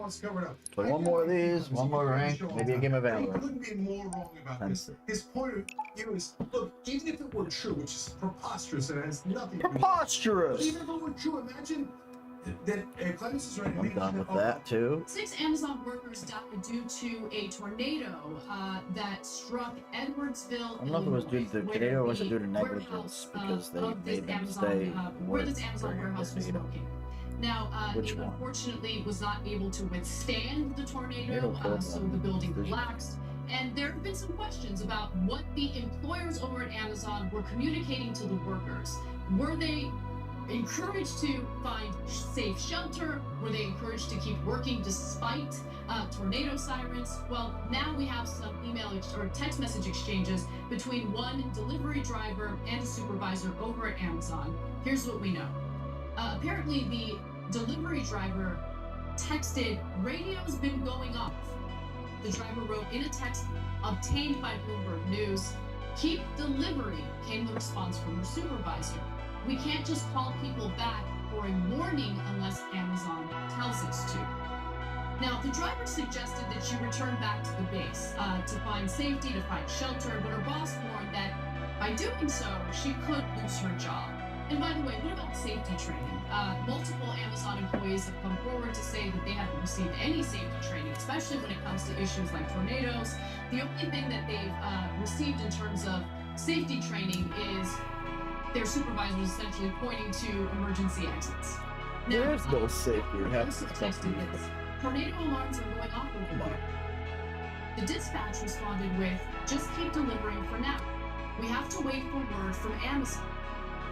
wants to cover it up. Play one more of these, one more rank, maybe a game of Valorant. He couldn't be more wrong about this. His point of view is, look, even if it were true, which is preposterous and has nothing to do with it, Preposterous! even if it were true, imagine that Clemens is right. I'm done with that too. 6 Amazon workers died due to a tornado that struck Edwardsville. I don't know if it was due to the tornado or was it due to negligence because they made them stay where this Amazon warehouse was located. Now, it unfortunately was not able to withstand the tornado, so the building collapsed. And there have been some questions about what the employers over at Amazon were communicating to the workers. Were they encouraged to find safe shelter? Were they encouraged to keep working despite tornado sirens? Well, now we have some email or text message exchanges between one delivery driver and a supervisor over at Amazon. Here's what we know. Apparently, the delivery driver texted, "Radio's been going off." The driver wrote in a text obtained by Bloomberg News, "Keep delivering," came the response from her supervisor. "We can't just call people back for a warning unless Amazon tells us to." Now, the driver suggested that she return back to the base to find safety, to find shelter, but her boss warned that by doing so, she could lose her job. And by the way, what about safety training? Multiple Amazon employees have come forward to say that they haven't received any safety training, especially when it comes to issues like tornadoes. The only thing that they've received in terms of safety training is their supervisors essentially pointing to emergency exits. Now, There's no safety. It has to texted this. Tornado alarms are going off over there. The dispatch responded with, "Just keep delivering for now. We have to wait for word from Amazon.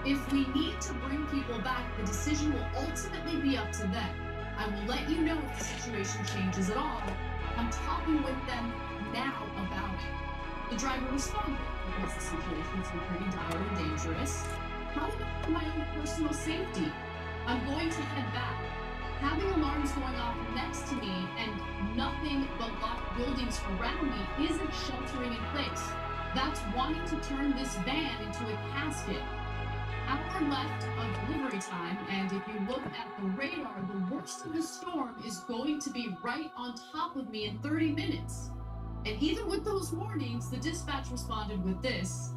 If we need to bring people back, the decision will ultimately be up to them. I will let you know if the situation changes at all. I'm talking with them now about it." The driver responded, "Because the situation seems pretty dire and dangerous. How about for my own personal safety? I'm going to head back. Having alarms going off next to me and nothing but locked buildings around me isn't sheltering in place. That's wanting to turn this van into a casket. Hour left of delivery time, and if you look at the radar, the worst of the storm is going to be right on top of me in 30 minutes. And even with those warnings, the dispatch responded with this: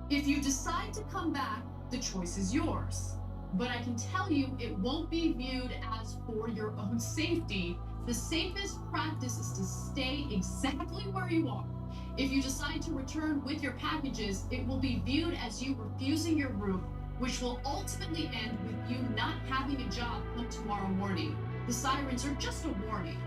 "If you decide to come back, the choice is yours. But I can tell you it won't be viewed as for your own safety. The safest practice is to stay exactly where you are. If you decide to return with your packages, it will be viewed as you refusing your route, which will ultimately end with you not having a job come tomorrow morning. The sirens are just a warning."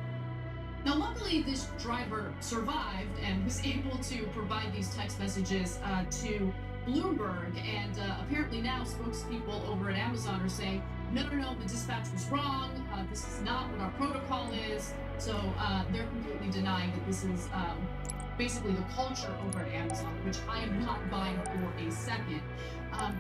Now, luckily, this driver survived and was able to provide these text messages to Bloomberg, and apparently now spokespeople over at Amazon are saying no, the dispatch was wrong. This is not what our protocol is. So they're completely denying that this is basically the culture over at Amazon, which I am not buying for a second.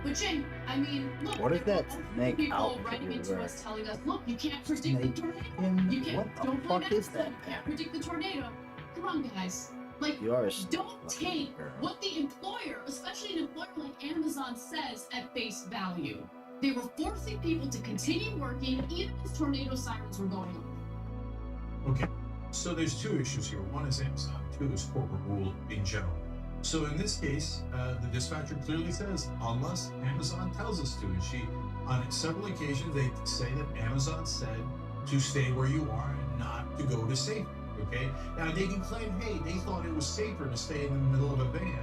But Jay, I mean, look, What is that snake people outfit writing you're into wearing? us telling us, look, you can't predict the tornado. You can't. What the Don't blame fuck is Amazon. that? You can't predict the tornado. Come on, guys. Like, You are a don't take what the employer, especially an employer like Amazon, says at face value. They were forcing people to continue working even as tornado sirens were going off. Okay, so there's two issues here. One is Amazon, two is corporate rule in general. So in this case, the dispatcher clearly says, unless Amazon tells us to, and on several occasions, they say that Amazon said to stay where you are and not to go to safety, okay? Now, they can claim, hey, they thought it was safer to stay in the middle of a van,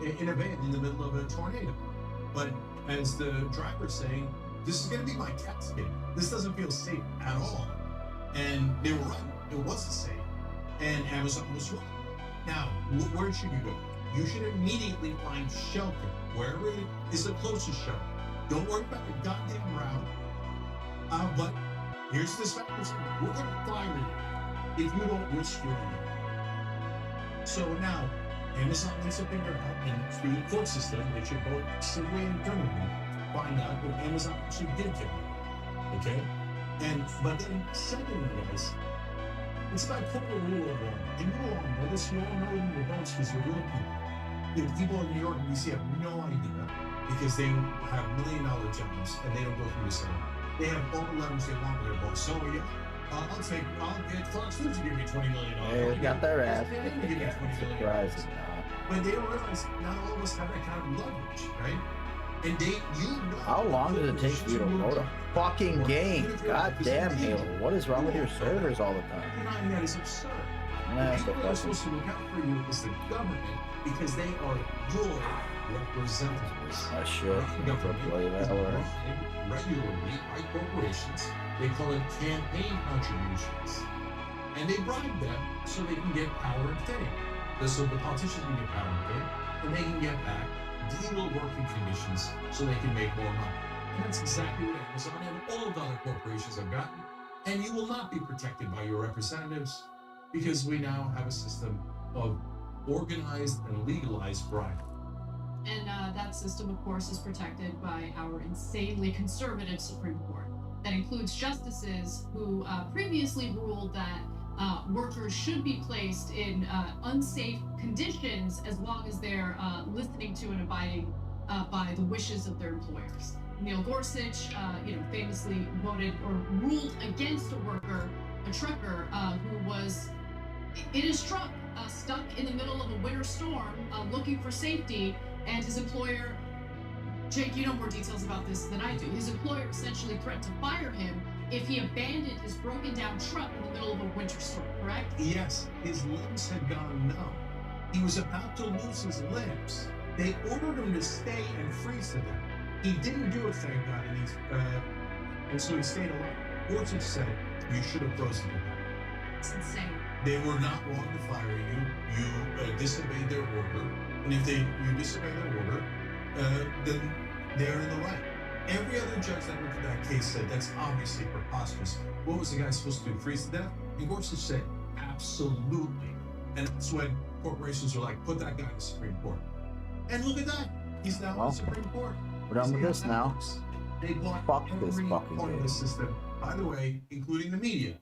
in the middle of a tornado. But as the driver's saying, this is going to be my casket. This doesn't feel safe at all. And they were right. It wasn't safe. And Amazon was wrong. Now, where should you go? You should immediately find shelter, wherever it is the closest shelter. Don't worry about the goddamn route. But here's the dispatcher. We're going to fire you if you don't risk your life. So now, Amazon needs to figure out, and through the court system, they should both civilly and criminally find out what Amazon actually did to them. Okay? But then, secondly, guys, it's about corporate rule of law. And you all know this, you all know it in your bones because you're real people. The people in New York and DC have no idea because they have $1 million jobs and they don't go through the same. They have all the leverage they want with their boss. So, yeah, I'll get Fox News to give me $20 million. They got their ass. Give me $20 million. Surprising. But they don't realize not all of us have that kind of leverage, right? And how long does it take for you to load a fucking game? God damn, Halo. What is wrong with your servers all the time? Denying that is absurd. Nah, The people that are supposed to look out for you is the government because they are your representatives. Sure. Regularly by corporations. They call it campaign contributions. And they bribe them so they can get power and fame. So the politicians can get power and fame, and they can get back legal working conditions so they can make more money. And that's exactly what Amazon and all of the other corporations have gotten. And you will not be protected by your representatives because we now have a system of organized and legalized bribery. And that system, of course, is protected by our insanely conservative Supreme Court. That includes justices who previously ruled that workers should be placed in unsafe conditions as long as they're listening to and abiding by the wishes of their employers. Neil Gorsuch, famously voted or ruled against a worker, a trucker, who was in his truck stuck in the middle of a winter storm looking for safety, and his employer, Jake, you know more details about this than I do. His employer essentially threatened to fire him if he abandoned his broken down truck in the middle of a winter storm, correct? Yes, his limbs had gone numb. He was about to lose his limbs. They ordered him to stay and freeze to death. He didn't do it, thank God, and so he stayed alive. Gorsuch said, you should have frozen to death. It's insane. They were not wrong to fire you. You disobeyed their order. And if you disobey their order, then they're in the right. Every other judge that looked at that case said that's obviously preposterous. What was the guy supposed to do? Freeze to death? And Gorsuch said, absolutely. And that's when corporations were like, put that guy in the Supreme Court. And look at that. He's now in the Supreme Court. We're done with this now. They block Fuck every this fucking part of game. the system. By the way, including the media,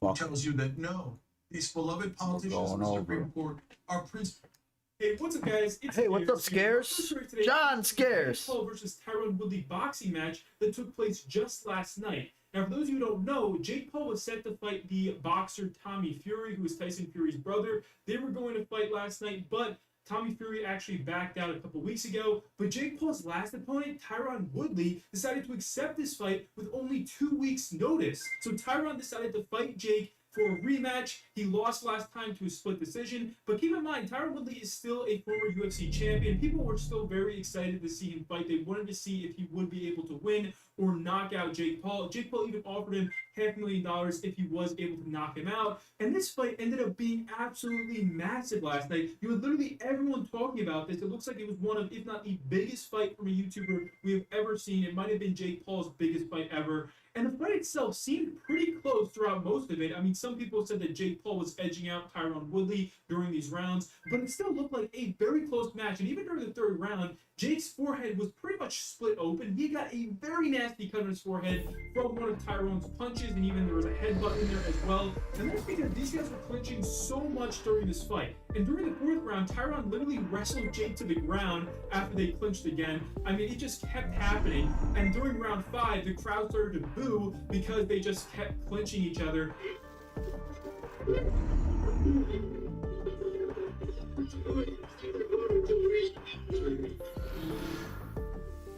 who tells you that no, these beloved politicians in the Supreme Court are principled. Hey, what's up, guys? It's Hey, what's up, Scares? John Scares. Paul versus Tyrone Woodley boxing match that took place just last night. Now, for those of you who don't know, Jake Paul was set to fight the boxer Tommy Fury, who is Tyson Fury's brother. They were going to fight last night, but Tommy Fury actually backed out a couple weeks ago. But Jake Paul's last opponent, Tyron Woodley, decided to accept this fight with only 2 weeks' notice. So Tyron decided to fight Jake for a rematch. He lost last time to a split decision, but keep in mind, Tyron Woodley is still a former UFC champion. People were still very excited to see him fight. They wanted to see if he would be able to win or knock out Jake Paul. Jake Paul even offered him $500,000 if he was able to knock him out. And this fight ended up being absolutely massive last night. You had literally everyone talking about this. It looks like it was one of, if not the biggest fight from a YouTuber we have ever seen. It might have been Jake Paul's biggest fight ever. And the fight itself seemed pretty close throughout most of it. I mean, some people said that Jake Paul was edging out Tyron Woodley during these rounds, but it still looked like a very close match. And even during the third round, Jake's forehead was pretty much split open. He got a very nasty cut on his forehead from one of Tyron's punches, and even there was a headbutt in there as well. And that's because these guys were clinching so much during this fight. And during the fourth round, Tyron literally wrestled Jake to the ground after they clinched again. I mean, it just kept happening. And during round 5, the crowd started to boo because they just kept clinching each other.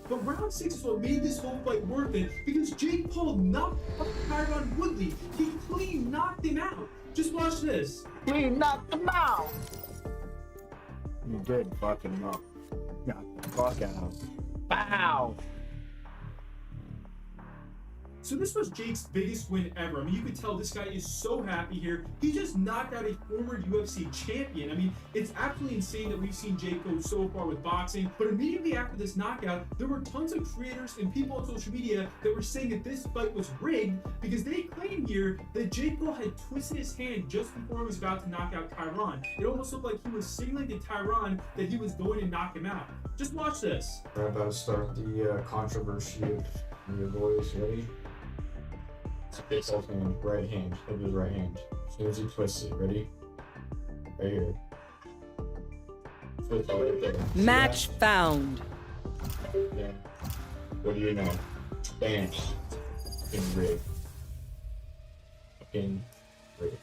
But round 6 is what made this whole fight worth it, because Jake Paul knocked out Tyron Woodley. He clean knocked him out. Just watch this. Clean knocked him out. You did fuck him up. Knock the fuck out. Bow. So this was Jake's biggest win ever. I mean, you could tell this guy is so happy here. He just knocked out a former UFC champion. I mean, it's absolutely insane that we've seen Jake go so far with boxing. But immediately after this knockout, there were tons of creators and people on social media that were saying that this fight was rigged, because they claim here that Jake Paul had twisted his hand just before he was about to knock out Tyron. It almost looked like he was signaling to Tyron that he was going to knock him out. Just watch this. We're about to start the controversy of your boys. Ready? Jake's hand, right hand, of his right hand. As soon as he twists it, ready? Right here. Twist it right there. Match found. Yeah. What do you know? Bam. Fucking rigged. Fucking rigged.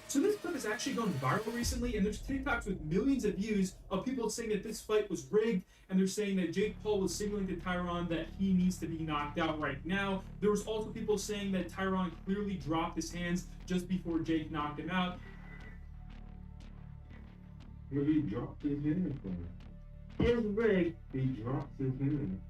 So this clip has actually gone viral recently, and there's TikToks with millions of views of people saying that this fight was rigged, and they're saying that Jake Paul was signaling to Tyron that he needs to be knocked out right now. There was also people saying that Tyron clearly dropped his hands just before Jake knocked him out. He dropped his hand. It's rigged. He dropped his hand.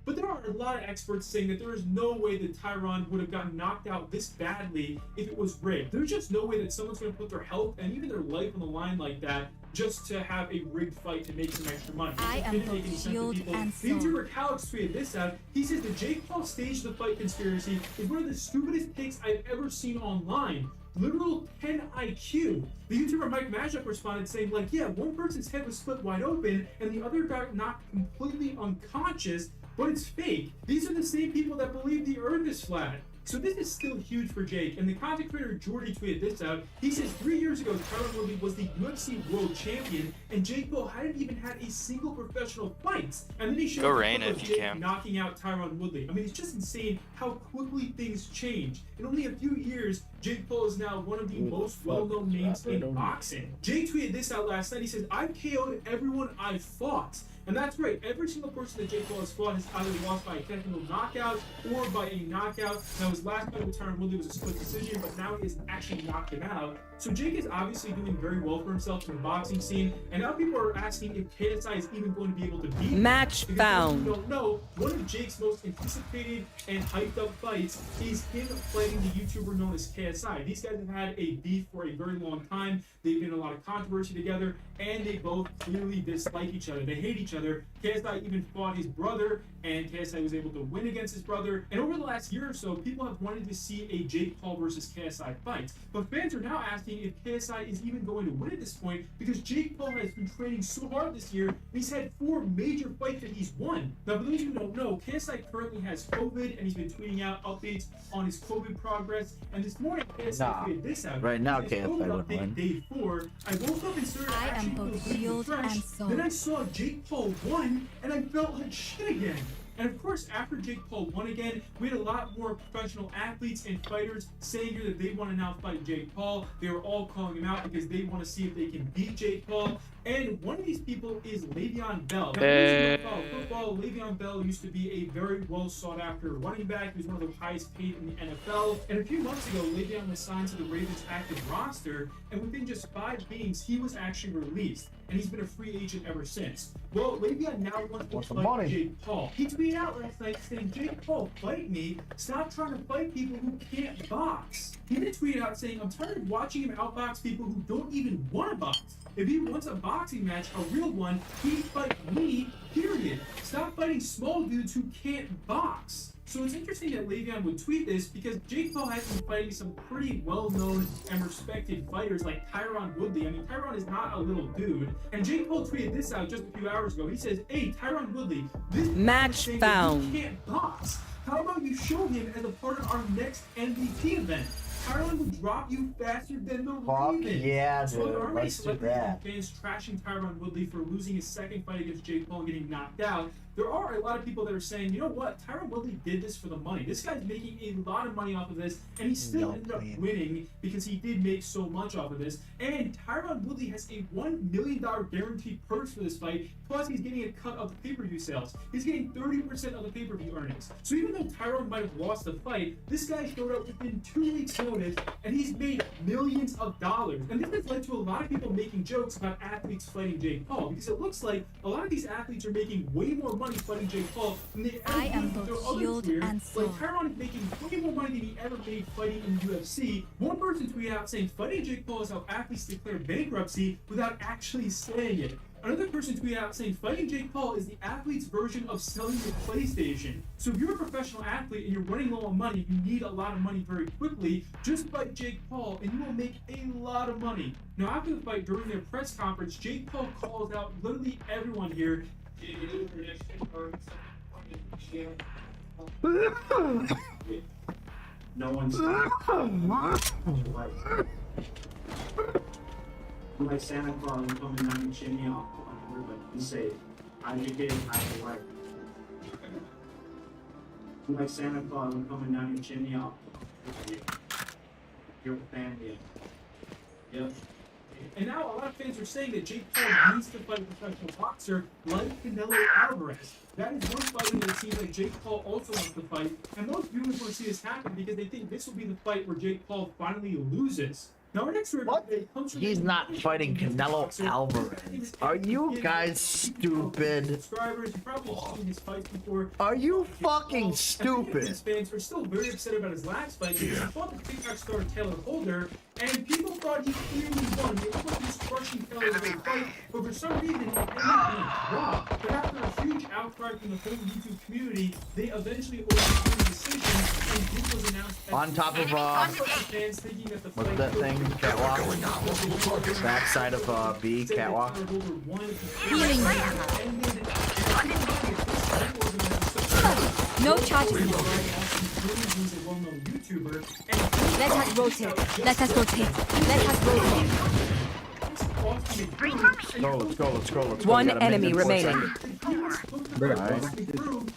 But there are a lot of experts saying that there is no way that Tyron would have gotten knocked out this badly if it was rigged. There's just no way that someone's going to put their health and even their life on the line like that just to have a rigged fight to make some extra money. I am both shield and The sword. YouTuber Calix tweeted this out. He says the Jake Paul staged the fight conspiracy is one of the stupidest takes I've ever seen online. Literal 10 IQ. The YouTuber Mike Magic responded saying, like, yeah, one person's head was split wide open and the other got knocked completely unconscious, but it's fake. These are the same people that believe the earth is flat. So this is still huge for Jake, and the content creator Jordy tweeted this out. He says 3 years ago, Tyron Woodley was the UFC World Champion, and Jake Paul hadn't even had a single professional fight. And then he showed Go the Reign clip of if you Jake can. knocking out Tyron Woodley. I mean, it's just insane how quickly things change. In only a few years, Jake Paul is now one of the most well-known names in boxing. Jake tweeted this out last night. He says, I've KO'd everyone I've fought. And that's right, every single person that Jake Paul has fought has either lost by a technical knockout or by a knockout. Now, his last fight with Tyron Woodley was a split decision, but now he has actually knocked him out. So Jake is obviously doing very well for himself in the boxing scene, and now people are asking if KSI is even going to be able to beat him. Match Because found. if you don't know, one of Jake's most anticipated and hyped up fights is him fighting the YouTuber known as KSI. These guys have had a beef for a very long time. They've been in a lot of controversy together, and they both clearly dislike each other. They hate each other. KSI even fought his brother, and KSI was able to win against his brother. And over the last year or so, people have wanted to see a Jake Paul versus KSI fight. But fans are now asking if KSI is even going to win at this point, because Jake Paul has been training so hard this year, and he's had 4 major fights that he's won. Now, for those who don't know, KSI currently has COVID, and he's been tweeting out updates on his COVID progress. And this morning, KSI tweeted this out. Right now, He says, KSI "COVID would update win. Day 4. I woke up and started I am actually both feeling shield fresh. and sword. Then I saw Jake Paul won, and I felt like shit again. And of course, after Jake Paul won again, we had a lot more professional athletes and fighters saying here that they want to now fight Jake Paul. They were all calling him out because they want to see if they can beat Jake Paul. And one of these people is Le'Veon Bell. Now, if you don't follow football, Le'Veon Bell used to be a very well sought after running back. He was one of the highest paid in the NFL. And a few months ago, Le'Veon was signed to the Ravens active roster, and within just 5 games, he was actually released. and he's been a free agent ever since. Well, Le'Veon now wants to some fight money. Jake Paul. He tweeted out last night saying, Jake Paul, fight me. Stop trying to fight people who can't box. He then tweeted out saying, I'm tired of watching him outbox people who don't even want to box. If he wants a boxing match, a real one, he'd fight me, period. Stop fighting small dudes who can't box. So it's interesting that Le'Veon would tweet this because Jake Paul has been fighting some pretty well-known and respected fighters like Tyron Woodley. I mean, Tyron is not a little dude. And Jake Paul tweeted this out just a few hours ago. He says, hey, Tyron Woodley, this Match is found. He can't box. How about you show him as a part of our next MVP event? Tyron will drop you faster than the Ravens. Yeah, So there dude. are many Let's do celebrities that. and fans trashing Tyron Woodley for losing his second fight against Jake Paul and getting knocked out. There are a lot of people that are saying, you know what, Tyron Woodley did this for the money. This guy's making a lot of money off of this, and he still ended up winning because he did make so much off of this. And Tyron Woodley has a $1 million guaranteed purse for this fight, plus he's getting a cut of the pay-per-view sales. He's getting 30% of the pay-per-view earnings. So even though Tyron might have lost the fight, this guy showed up within 2 weeks' notice, and he's made millions of dollars. And this has led to a lot of people making jokes about athletes fighting Jake Paul, because it looks like a lot of these athletes are making way more money fighting Jake Paul than they ever I am did in their both other healed career. and sore. Like Tyron is making way more money than he ever made fighting in the UFC. One person tweeted out saying fighting Jake Paul is how athletes declare bankruptcy without actually saying it. Another person tweeted out saying fighting Jake Paul is the athlete's version of selling your PlayStation. So if you're a professional athlete and you're running low on money, you need a lot of money very quickly, just fight Jake Paul and you will make a lot of money. Now after the fight, during their press conference, Jake Paul calls out literally everyone here. No one's like Santa Claus coming down your chimney off on everybody. You say, how'd you get it? How'd you like it? Like Santa Claus coming down your chimney off your family. Yep. And now a lot of fans are saying that Jake Paul needs to fight a professional boxer like Canelo Alvarez. That is one fighting that it seems like Jake Paul also wants to fight. And most viewers want to see this happen because they think this will be the fight where Jake Paul finally loses. Now, our next story comes from He's not fighting Canelo Alvarez. Are you guys stupid? Subscribers, you've probably seen his fights before. Are you fucking stupid? His fans are still very upset about his last fight because he fought the TikTok star Taylor Holder, and people thought he clearly won. They thought he was crushing Taylor in the fight, but for some reason he ended up being a draw. But after a huge outcry from the whole YouTube community, they eventually overturned the decision, and this was announced as On top of fans thinking that the what's fight that thing? Catwalk. Backside of B. Catwalk. Healing. No charges. Let us rotate. Let us rotate. Let us rotate. Let's go. Let's go. One enemy remaining. Alright.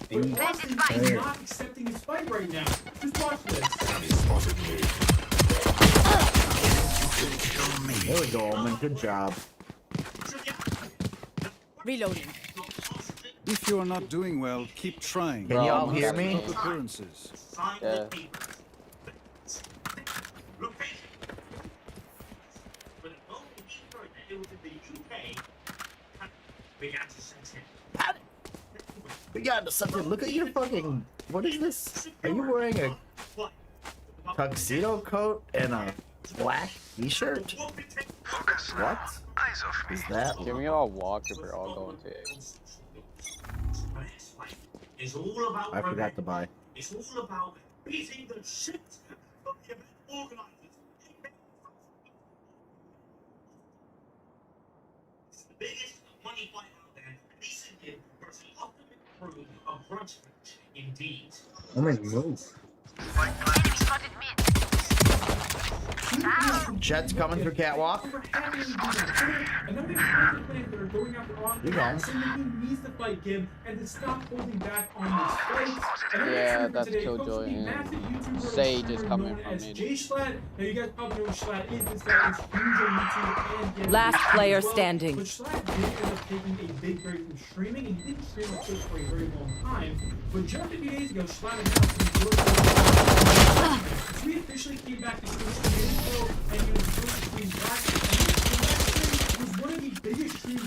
He's not accepting his fight right now. Just watch this. There we go, man. Good job. Reloading. If you are not doing well, keep trying. Can y'all hear me? Appearances. Yeah. We got something. Look at your fucking. What is this? Are you wearing a tuxedo coat and a black t-shirt? What is that? Can we all walk if we're all going to I forgot to buy. It's all about beating the shit from the event organizers. It's the biggest money fight out there, and this is the versus ultimate proof of grudge match, indeed. Oh my god. Jet's coming through catwalk. You go. He needs to fight Gim and to stop holding back on his fights. Yeah, that's Killjoy and Sage is coming from as it. Jay Schlatt. Now you guys probably know who Schlatt is. This guy is huge on YouTube and Gim. Last player as well. standing. But Schlatt did end up taking a big break from streaming, and he didn't stream on Twitch for a very long time. But just a few days ago, Schlatt announced he was we officially came back to Twitch 2 days ago, and he was doing streams last year. And this was one of the biggest streams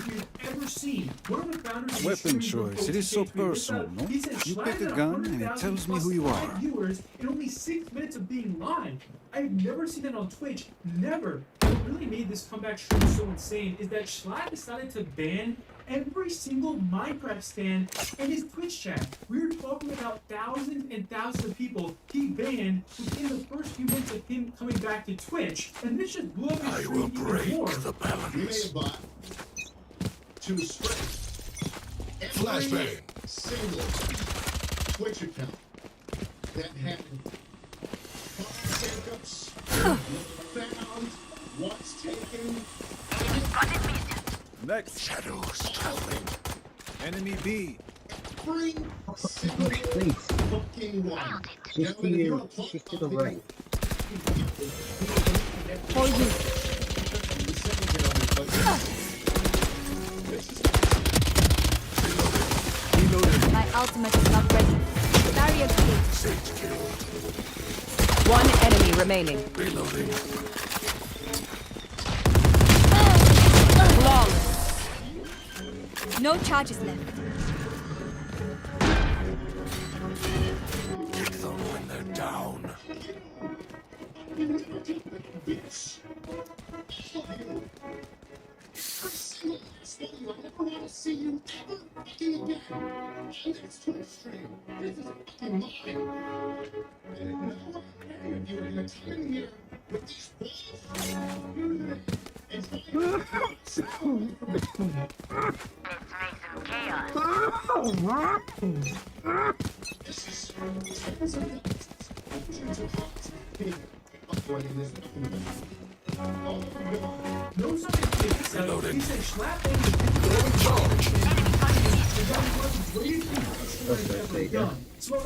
seen. One of the founders of Weapon the streaming choice. It is so group, tweeted this personal, out. no? He said, You Schlatt pick a had gun and it 100,000 tells me plus who you live are. viewers in only 6 minutes of being live. I've never seen that on Twitch. Never. What really made this comeback stream so insane is that Schlatt decided to ban every single Minecraft stand in his Twitch chat. We were talking about thousands and thousands of people he banned within the first few minutes of him coming back to Twitch. And this just blew up his stream even more. We made a bot to scrape every single Twitch account that had backups found, once taken. Next. Shadows traveling. Enemy B. Every single fucking one. Just to you, just to the right. For you. My ultimate is not ready. Barrier created. One enemy remaining. Reloading. Flawless. No charges left. Kick them when they're down. Bitch. I never want to see you ever fucking again. Next Twitch stream. This is a fucking mine. And now if you were gonna come in here with these balls, No something Reloading. he said Schlatt banned the Charge. So I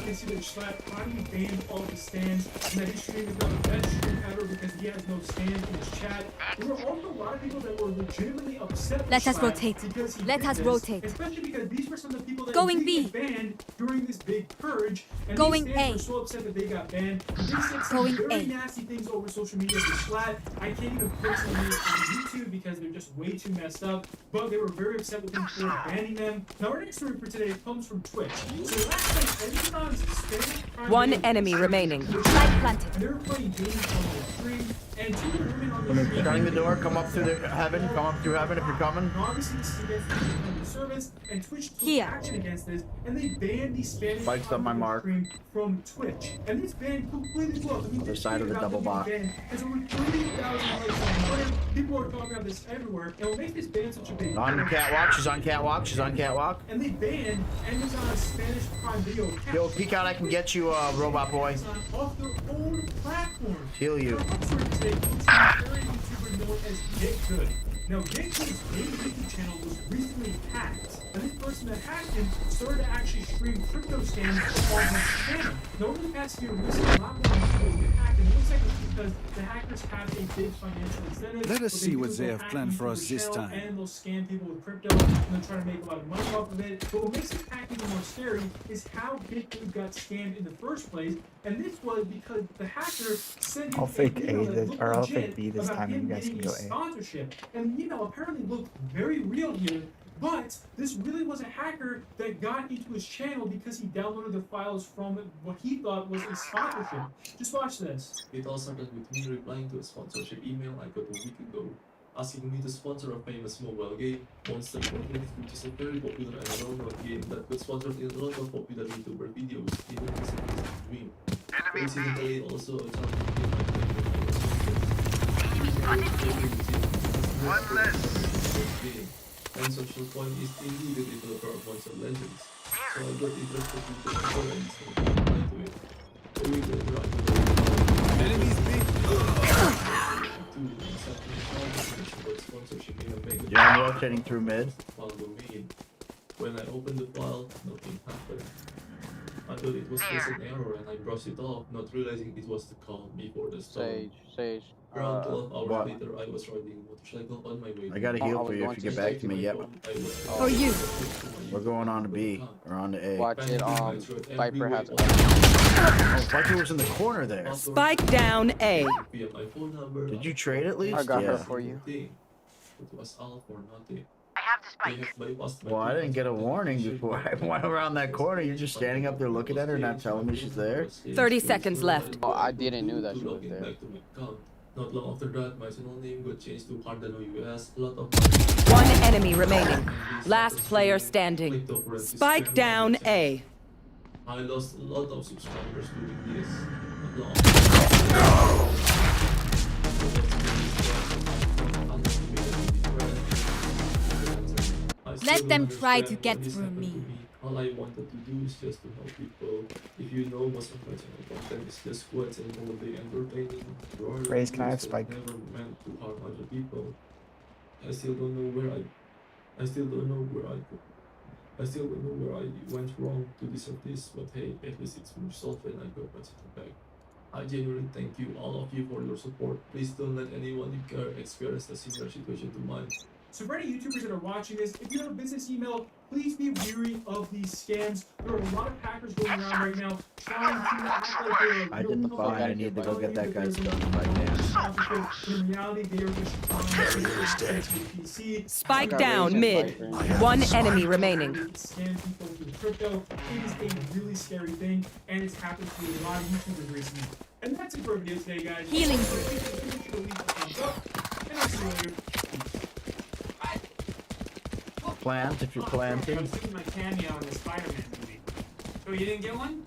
can see that Schlatt finally banned all the stands and that his stream is not the best stream ever because he has no stands in his chat. There were also a lot of people that were legitimately upset with Let us Schlatt rotate. because he Let did us this, rotate. Especially because these were some of the people that Going did B. get banned during this big purge. And Going these stands A. were so upset that they got banned. They said some Going very A. nasty things over social media to Schlatt. I can't even personally on YouTube because they're just way too messed up. But they were very upset with him for banning them. Now our next story for today comes from Twitch. So last night, Amazon's Spanish Prime One Video enemy remaining. Spike planted. and they were playing games on the stream, and two of the women on the stream. Shutting the door, come up through the heaven, come up through heaven if you're coming. And obviously, this is against the service, and Twitch took Here. action against this, and they banned these Spanish Spike's on my mark. stream from Twitch. And this ban completely blew up. I mean, Other this side of the tweet about double them being box. banned has over 30,000 likes on Twitter. People are talking about this everywhere, and what makes this ban such a big On deal- catwalk, she's on catwalk, she's on catwalk. And they banned Amazon's Spanish Prime Video account. Yo, peek out, I can get you, robot boy. Amazon off their own platform. Heal you. Now, next story today comes from a very YouTuber known as Get Good. Now, Get Good's main YouTube channel was recently hacked, and this person that hacked him started to actually stream crypto scams on his channel. Now, over the past year, we've seen a lot more YouTubers get hacked, and it looks like it's because the hackers have a big financial incentive. Let us What see do what is they they'll have hack planned the for us YouTuber this channel, time. and they'll scam people with crypto, and they'll try to make a lot of money off of it. But what makes this hack even more scary is how Get Good got scammed in the first place, and this was because the hacker sent him I'll fake an email A that this, looked or I'll legit fake B this about time, and him you guys getting can a go A. sponsorship. And the email apparently looked very real here, but this really was a hacker that got into his channel because he downloaded the files from what he thought was a sponsorship. Just watch this. It all started with me replying to a sponsorship email I got a week ago, asking me to sponsor a famous mobile game, Monster Hunter, which is a very popular and well-known game that got sponsored in a lot of popular YouTuber videos, even if it's a dream. Coincidentally, also a childhood game I played one less. And Social Point is indeed the developer of Monster Legends, so I got interested in the components and applied to it. A week later, I got Enemies Yeah, I'm rotating through mid. When I opened the file, nothing happened. I thought it was just an error and I brushed it off, not realizing it was the calm before the storm. Sage. Around 12 hours what? later, I was riding a motorcycle on my way. I got a heal for you if you get back to me. Yep. For you. We're going on to B. Or on to A. Watch it, Viper has it. Oh, Viper was in the corner there. Spike down A. Via my phone number. Did you trade at least? I got yeah. her for you. It was all for nothing. Well, I didn't get a warning before I went around that corner. You're just standing up there looking at her, not telling me she's there. 30 seconds left. Oh, I didn't know that she was there. Not long after that, my channel name got changed to Cardano US. A lot of One enemy remaining. Last player standing. Spike down A. I lost a lot of subscribers during this. Let them try to get through me. All I wanted to do is just to help people. If you know, most of my channel content is just quotes and all day entertaining. Raise, can I have Spike? Never meant to harm other people. I still don't know where I went wrong to deserve this, but hey, at least it's resolved and I got my channel back. I genuinely thank you, all of you, for your support. Please don't let anyone you care experience a similar situation to mine. So for any YouTubers that are watching this, if you have a business email, please be wary of these scams. There are a lot of hackers going around right now trying to act like they're I did the fine. I need to go get that guy's gun right now. In reality, they are just trying to PC. Spike down mid. One enemy remaining. Scam people through crypto. It is a really scary thing, and it's happened to a lot of YouTubers recently. And that's it for our video today, guys. Healing. And I'll see you later. Plant if you're planting. I was doing my cameo in the Spider-Man movie. Oh, you didn't get one?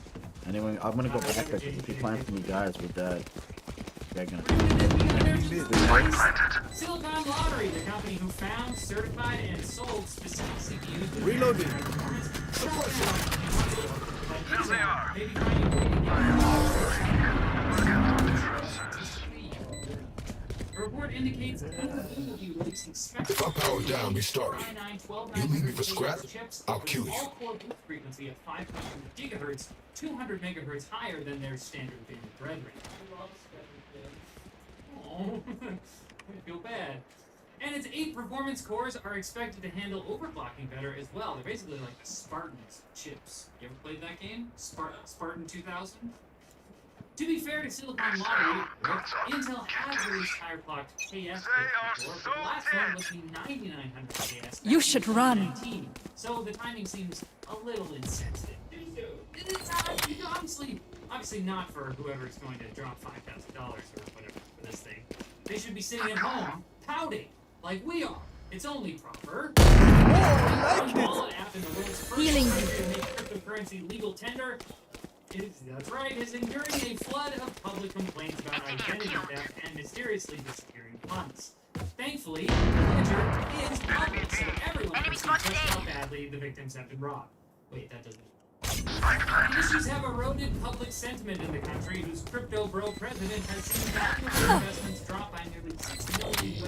Anyway, I'm gonna go back because if you plant some guys with that, they're gonna. Silicon Lottery, the company who found, certified, and sold specific CPUs. Reloading. A report indicates that If I power down, we start. You leave me for scrap, I'll kill you. All-core boost frequency of 500 gigahertz, 200 megahertz higher than their standard band brethren. Oh, I feel bad. And its 8 performance cores are expected to handle overclocking better as well. They're basically like the Spartan's chips. You ever played that game? Spartan 2000? To be fair to Silicon Lottery, Intel has released higher clocked KS before, but the last one was the 9900 KS. You should run. 2019. So the timing seems a little insensitive. It's obviously not for whoever's going to drop $5,000 or whatever for this thing. They should be sitting at home pouting like we are. It's only proper. Wallet app in the world's first country to make cryptocurrency legal tender. That's right, is enduring a flood of public complaints about identity theft and mysteriously disappearing funds. Thankfully, the ledger is public, so everyone can see just how badly the victims have been robbed. Wait, that doesn't... The issues have eroded public sentiment in the country, whose crypto bro president has seen valuable investments drop by nearly $6 million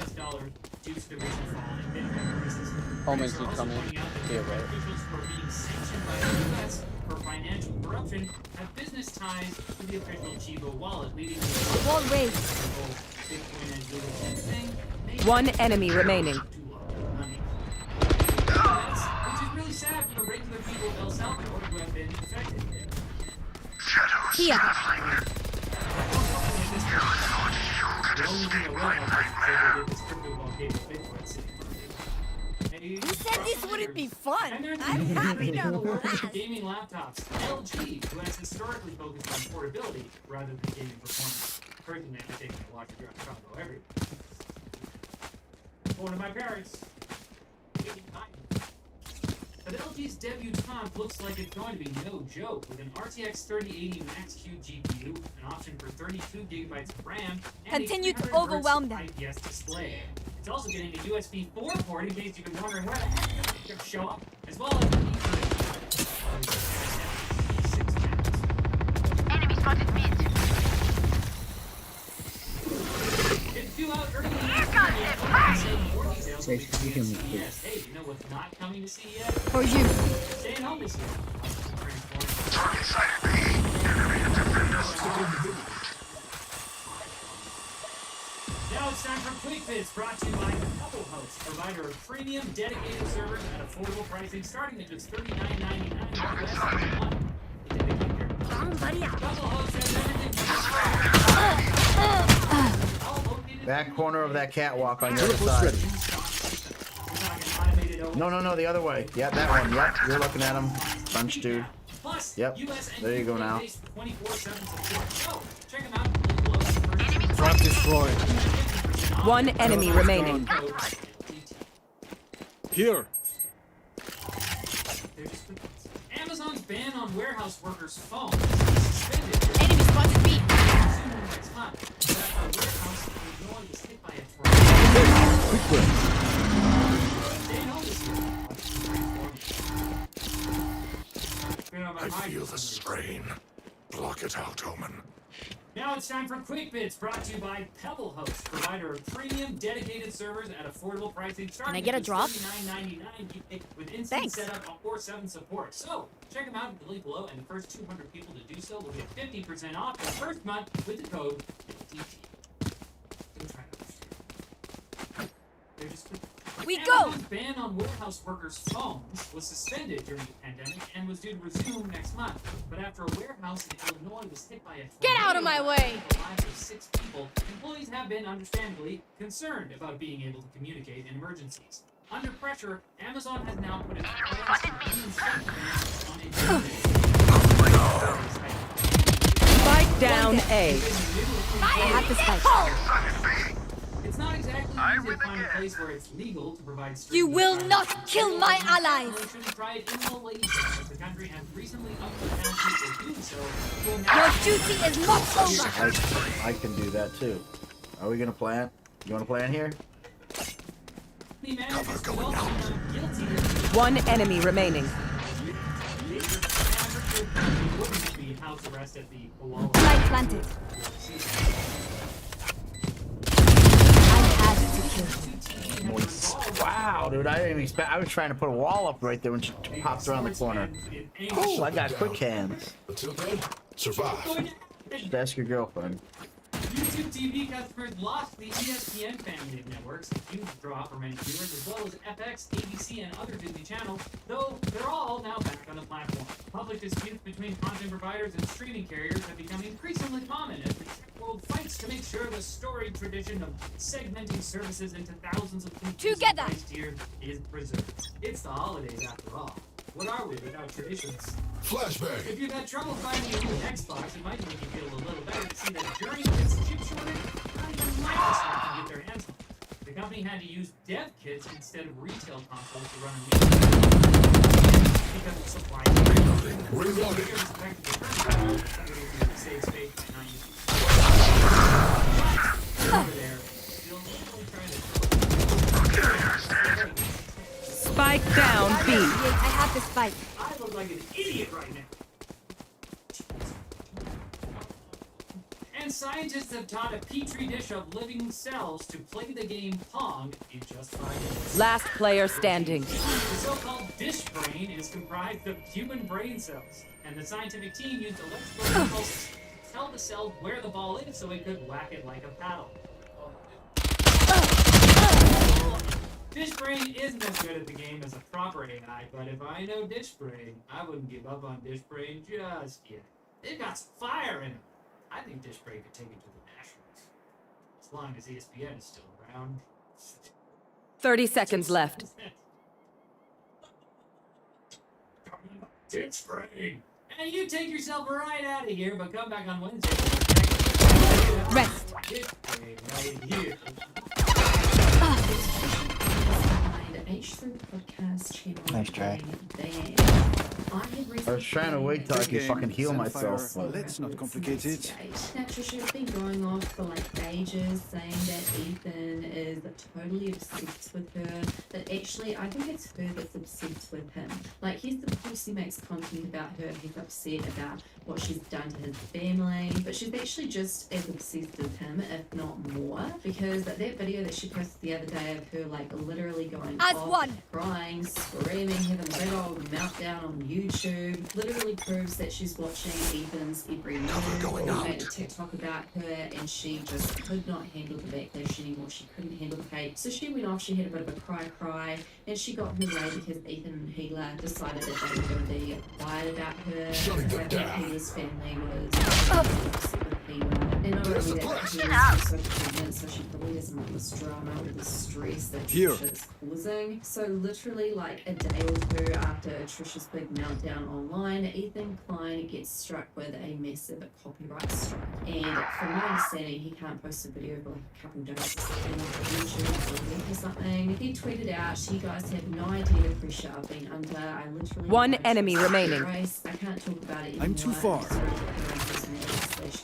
due to the recent fall in Bitcoin prices. Homans keep coming. Yeah, right. Officials who are being sanctioned by the U.S. for financial corruption have business ties to the official Chivo wallet, leading to Wall raised. Bitcoin as legal thing. One enemy remaining. Which is really sad for the regular people of El Salvador who have been affected. Here. Who said this wouldn't be fun? I'm happy to laugh. Gaming laptops. LG, who has historically focused on portability rather than gaming performance. Personally, I think I watch a drop combo everywhere. One of my parents. But LG's debutante looks like it's going to be no joke, with an RTX 3080 Max-Q GPU, an option for 32GB of RAM, and Continue a to 300 overwhelm them. IPS display. It's also getting a USB 4 port in case you've been wondering where the heck it's going to show up, as well as an Enemy spotted mid. It's due out early. Say, you can make Yes, hey, you know what's not coming to see yet? For you. Staying home this year. Target sighted B. Enemy defender. Now it's time for Quick Bits, brought to you by Double Host, provider of premium dedicated servers at affordable pricing, starting at just $39.99 US per month. Double Host has everything Back corner of that catwalk on your other side. automated No, the other way. Yeah, that one. Yep, you're looking at him. Punch, dude. Yep, there you go now. Trap destroyed. One enemy remaining. Here. Amazon's ban on warehouse workers' phones was suspended. Enemy spotted B. Next month. That warehouse in Illinois was hit by a threat. Quick break. They know this I feel the strain. Block it out, Omen. Now it's time for Quick Bits, brought to you by Pebble Host, provider of premium dedicated servers at affordable pricing. Can I get a drop? $39.99 with instant setup or 7 support. So check them out in the link below, and the first 200 people to do so will get 50% off the first month with the code DT. Don't try to understand. They're just Amazon's ban on warehouse workers' phones was suspended during the pandemic and was due to resume next month. But after a warehouse in Illinois was hit by a Get out of my way! the lives of 6 people, employees have been understandably concerned about being able to communicate in emergencies. Under pressure, Amazon has now put in plans to Spike down A. I have the spike. It's not exactly easy to find a place where it's legal to provide You will not kill my allies! Try it in Malaysia, as the country has recently upped the penalty for doing so. Your duty is not over! I can do that too. Are we gonna plant? You wanna plant here? Cover going out. One enemy remaining. Light planted. Nice. Wow, dude, I didn't even expect. I was trying to put a wall up right there when she popped around the corner. Oh, I got quick hands. Until then, survive. Just ask your girlfriend. YouTube TV customers lost the ESPN family of networks, a huge draw for many viewers, as well as FX, ABC, and other Disney channels, though they're all now back on the platform. Public disputes between content providers and streaming carriers have become increasingly common as the tech world fights to make sure the storied tradition of segmenting services into thousands of priced tiers is preserved. It's the holidays after all. What are we without traditions? Flashback. If you've had trouble finding a new Xbox, it might make you feel a little better to see that during this chip shortage, not even Microsoft can get their hands on it. The company had to use dev kits instead of retail consoles to run a because of supply chain. Reloading. Save space by not using over there. Still trying to Spike down B. I have the spike. I look like an idiot right now. And scientists have taught a petri dish of living cells to play the game Pong in just 5 minutes. Last player standing. The so-called dish brain is comprised of human brain cells, and the scientific team used electrical impulses to tell the cell where the ball is so it could whack it like a paddle. Dish Brain isn't as good at the game as a proper AI, but if I know Dish Brain, I wouldn't give up on Dish Brain just yet. They've got some fire in them. I think Dish Brain could take it to the Nationals. As long as ESPN is still around. 30 seconds left. Dish Brain! And you take yourself right out of here, but come back on Wednesday. Rest. Dish Brain right here. Nice try. I was trying to wait till I could fucking heal myself. Let's not complicate it. Natasha's been going off for like ages saying that Ethan is totally obsessed with her. But actually, I think it's her that's obsessed with him. Like, he's supposed to make content about her. He's upset about what she's done to his family. But she's actually just as obsessed with him, if not more. Because that video that she posted the other day of her, like, literally going off, crying, screaming, having a big old meltdown on YouTube, literally proves that she's watching Ethan's every move. Made a TikTok about her, and she just could not handle the backlash anymore. She couldn't handle the hate. So she went off, she had a bit of a cry, and she got her way because Ethan and Healer decided that they were going to be quiet about her. I think Healer's family was upset with Healer. And not only that, she was also pregnant, so she probably doesn't want this drama or the stress that Trisha is causing. So literally like a day or two after Trisha's big meltdown online, Ethan Klein gets struck with a massive copyright strike. And from my understanding, he can't post a video for like a couple days or something on YouTube or a week or something. He tweeted out, "You guys have no idea the pressure I've been under. I literally One enemy remaining. Race. I can't talk about it anymore. I'm too far.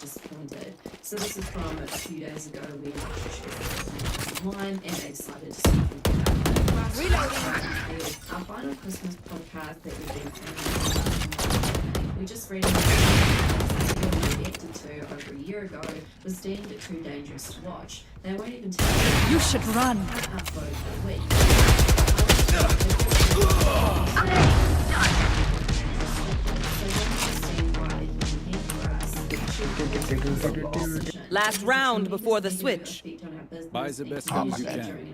Disappointed." So this is from a few days ago when Trisha was online and they decided to speak about it. Reloading. Our final Christmas podcast that we've been planning. We just read we reacted to over a year ago was deemed too dangerous to watch. They won't even tell You should run. upload for a week. Last round before the switch. Buy the best things you can.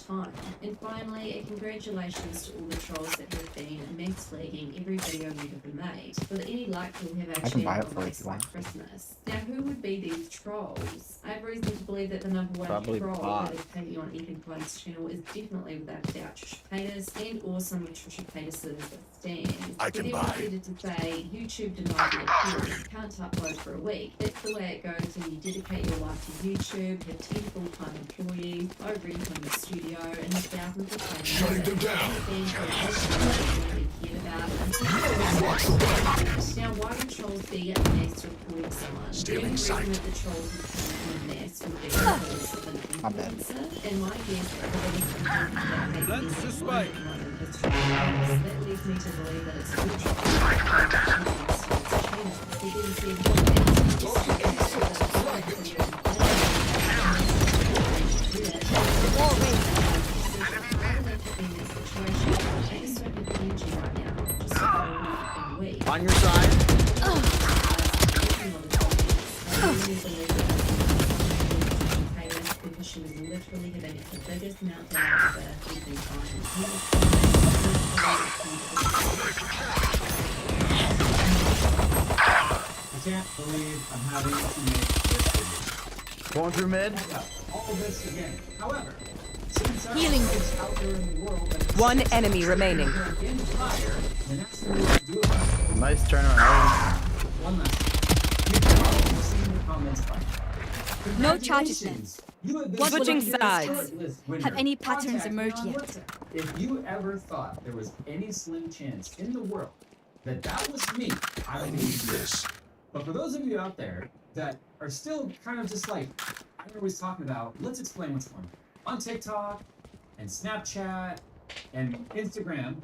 Time. And finally, congratulations to all the trolls that have been mass flagging every video we've ever made. With any luck, we'll have our channel released by Christmas. Now, who would be these trolls? I have reason to believe that the number one Probably troll bot. that is painting on Ethan Klein's channel is definitely without a doubt Trisha Paytas and or some of Trisha Paytas' stands. I can But buy. everyone needed to say YouTube denied the appeal. Can't upload for a week. That's the way it goes when you dedicate your life to YouTube, have 10 full-time employees, over income in the studio, and have thousands of fans. Shutting them down. Now, why would trolls be a mass reporting someone? Stealing sight. The trolls would come in mass would be because of an influencer. And my guess is that it Let's the spike. that leads me to believe that it's good On your side. Because she was literally having the biggest meltdown ever. I can't believe I'm having to make this Going through mid. all this again. However, since I'm Healing. out there in the world and One enemy remaining. getting tired, the next thing we have to do about it. Nice turnaround. One last thing. You've probably seen the comments by now. No charges left. You have been What Switching selected sides. as shortlist winner. Have any patterns Contact me emerged on yet? WhatsApp. If you ever thought there was any slim chance in the world that that was me, I don't need this. But for those of you out there that are still kind of just like I'm always talking about, let's explain what's going on TikTok and Snapchat and Instagram,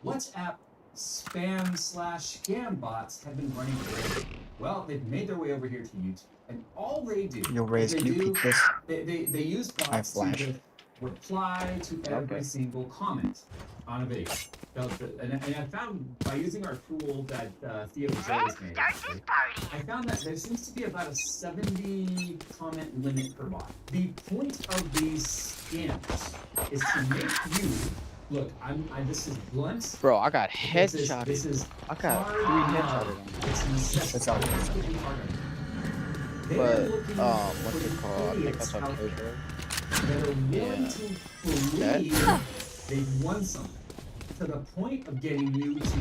WhatsApp spam/scam bots have been running great. Well, they've made their way over here to YouTube, and all they do Yo, Raze, is can you peek this? they use I bots to flash. just reply to every single comment on a video. And I found by using our tool that Theo Jones made, actually, I found that there seems to be about a 70 comment limit per bot. The point of these scams is to make you look. This is blunt. Bro, I got This headshotted. is I got hard 3 enough. headshots. It's necessary. It's all good. It's really hard. They're But, looking what's for it called? I think idiots that's on out there Twitter. that are willing Yeah. to believe they've won something to the point of getting you to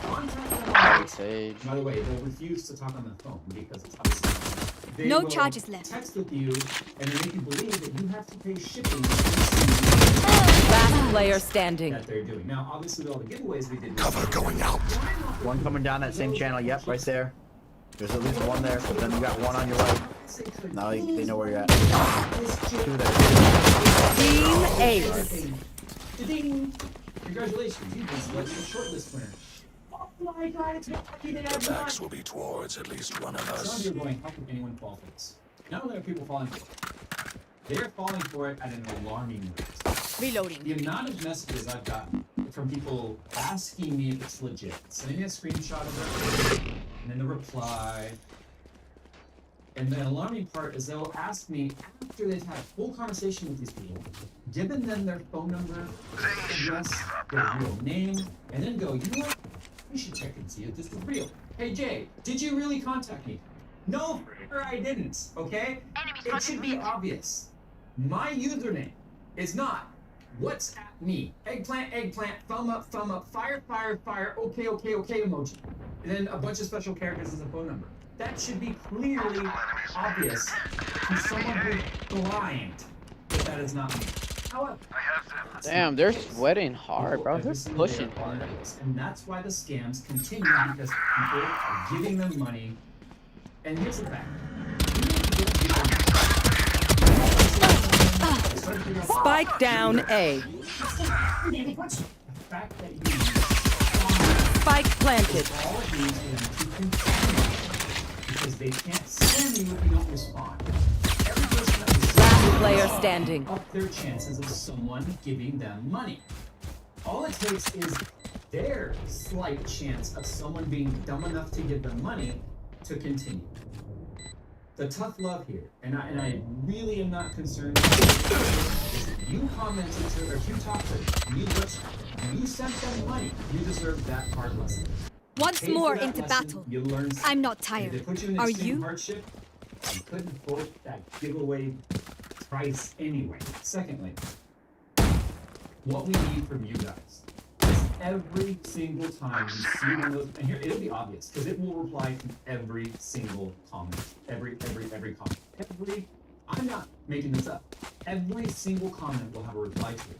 contact them on Sage. By the way, they'll refuse to talk on the phone because it's obviously they No will charges left. text with you and they make you believe that you have to pay shipping Last player standing. that they're doing. Now, obviously, all the giveaways we did. Cover going out. One coming down that same channel. Yep, right there. There's at least one there, but then you got one on your right. Now they know where you're at. Two there. Team Ace. Ding! Congratulations, you've been selected as shortlist winner. Oh my god, it's lucky they have Backs will be towards at least one of Some of us. you are going, how can anyone fall for this? Not only are people falling for it, they're falling for it at an alarming rate. Reloading. The amount of messages I've gotten from people asking me if it's legit, sending me a screenshot of it, and then the reply. And the alarming part is they'll ask me after they've had a full conversation with these people, given them their phone number, address, their real name, and then go, you know what? We should check and see if this is real. Hey Jay, did you really contact me? No, I didn't, okay? It should be obvious. My username is not WhatsApp me. Eggplant, eggplant, thumb up, fire, fire, fire, okay, okay, okay emoji. And then a bunch of special characters as a phone number. That should be clearly obvious to someone who's blind that that is not me. However, Damn, they're sweating hard, bro. They're pushing hard. and that's why the scams continue, because people are giving them money. And here's the fact. Spike down A. Spike planted. All it means is to continue, because they can't send you if you don't respond. Every person that responds Last player standing. up their chances of someone giving them money. All it takes is their slight chance of someone being dumb enough to give them money to continue. The tough love here, and I really am not concerned. If you commented to, or if you talked to them, you sent them money, you deserve that hard lesson. Once Pay more for that into lesson, battle. You learn I'm not If tired. they put you in Are extreme you? hardship, you couldn't afford that giveaway price anyway. Secondly, what we need from you guys is every single time you see one of those, and here it'll be obvious because it will reply to every single comment. Every comment. I'm not making this up. Every single comment will have a reply to it.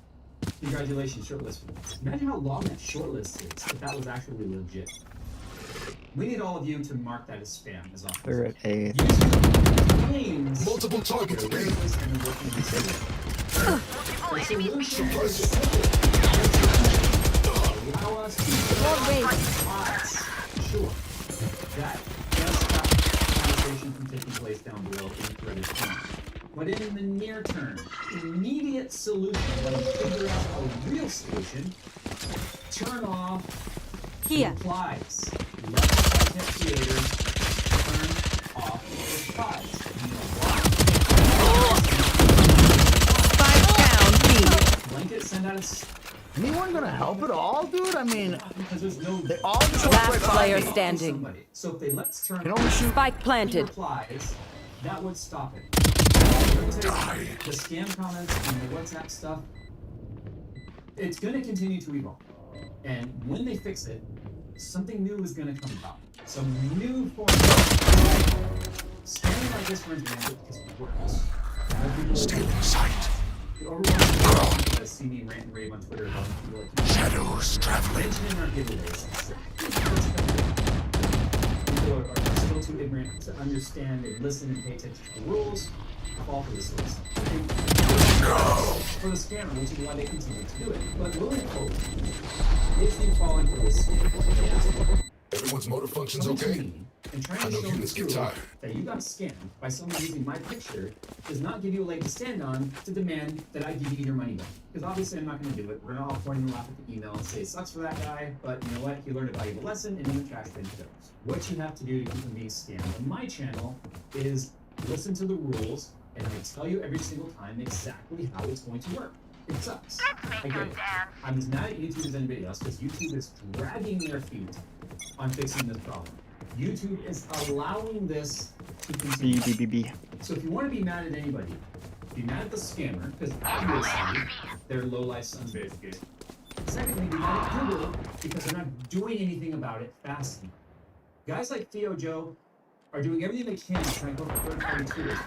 Congratulations, shortlist. Imagine how long that shortlist is if that was actually legit. We need all of you to mark that as spam as often. They're at A. Multiple targets. Allow us to sure that does stop conversation from taking place down below in threaded form. But in the near term, immediate solution, when you figure out a real solution, turn off replies. Let the content creators turn off replies. You know why? Spike down B. Blanket send out Anyone gonna help at all, dude? I mean, because there's no. they all just Last right player behind me. standing. So if they let's turn Can only shoot. Spike planted. replies, that would stop it. The scam comments and the WhatsApp stuff, it's going to continue to evolve. And when they fix it, something new is going to come about. Some new form of scamming like this runs rampant because it works. Stay in sight. Overwhelming see me rant and rave on Twitter about people like shadows traveling. Mentioning our giveaways. People are still too ignorant to understand and listen and pay attention to the rules. Fall for the source. For the scammer, which is why they continue to do it. But will it hold? Is he falling for this scam? Everyone's motor functions okay? And trying I to know show units the get tired. that you got scammed by someone using my picture does not give you a leg to stand on to demand that I give you your money back. Because obviously I'm not going to do it. We're going to all point and laugh at the email and say, sucks for that guy, but you know what? He learned a valuable lesson and in the trash bin goes. What you have to do to keep from being scammed on my channel is listen to the rules, and I tell you every single time exactly how it's going to work. It sucks. I get it. I'm as mad at YouTube as anybody else because YouTube is dragging their feet on fixing this problem. YouTube is allowing this to continue. So if you want to be mad at anybody, be mad at the scammer, because obviously they're low-life sons of bitches. Secondly, be mad at Google because they're not doing anything about it fast enough. Guys like Theo Joe are doing everything they can to try and go for third-party tools,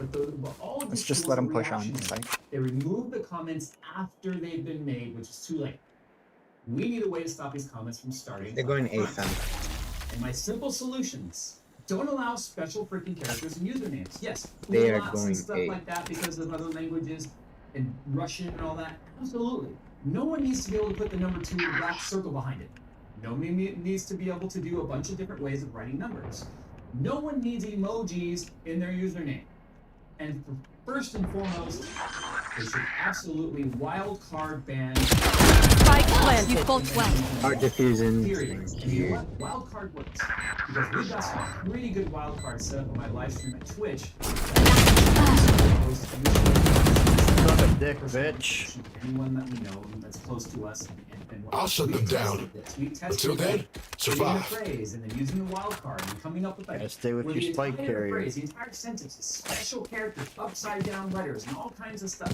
but all of Let's these just tools let them are push on. reactionary. It's like, They remove the comments after they've been made, which is too late. We need a way to stop these comments from starting. They're going up front. AFM. And my simple solutions: don't allow special freaking characters and usernames. Yes, They are lots and going stuff A. like that because of other languages and Russian and all that. Absolutely. No one needs to be able to put the number 2 black circle behind it. No one needs to be able to do a bunch of different ways of writing numbers. No one needs emojis in their username. And first and foremost, they should absolutely wild card ban. Spike planted. You fought well. Art diffusing. Period. And you know what? Wild card works. Because we've got some pretty good wild cards set up on my live stream at Twitch. Suck a dick, bitch. Anyone that we know that's close to us and I'll shut them down. Until then, survive. Phrase and then using the wild card and coming up with like Gotta stay with where your the spike entire carrier. phrase, the entire sentence is special characters, upside down letters, and all kinds of stuff.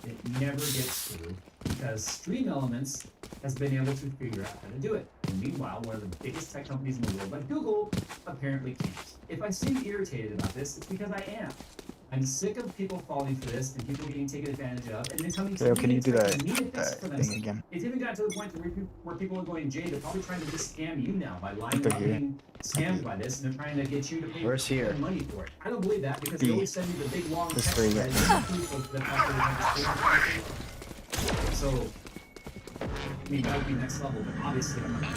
It never gets through because Stream Elements has been able to figure out how to do it. And meanwhile, one of the biggest tech companies in the world, like Google, apparently can't. If I seem irritated about this, it's because I am. I'm sick of people falling for this and people getting taken advantage of and then coming to Leo, me can you and do expecting that me to fix it for them. thing again? It's even got to the point where people are going, Jay, they're probably trying to just scam you now by lying Right about here. being scammed by this, and they're trying to get you to pay Where's here? money for it. I don't believe that because B. they always send me the big long This text way, yeah. threads and proof of the fact that they have to. So, I mean, that would be next level, but obviously I'm not.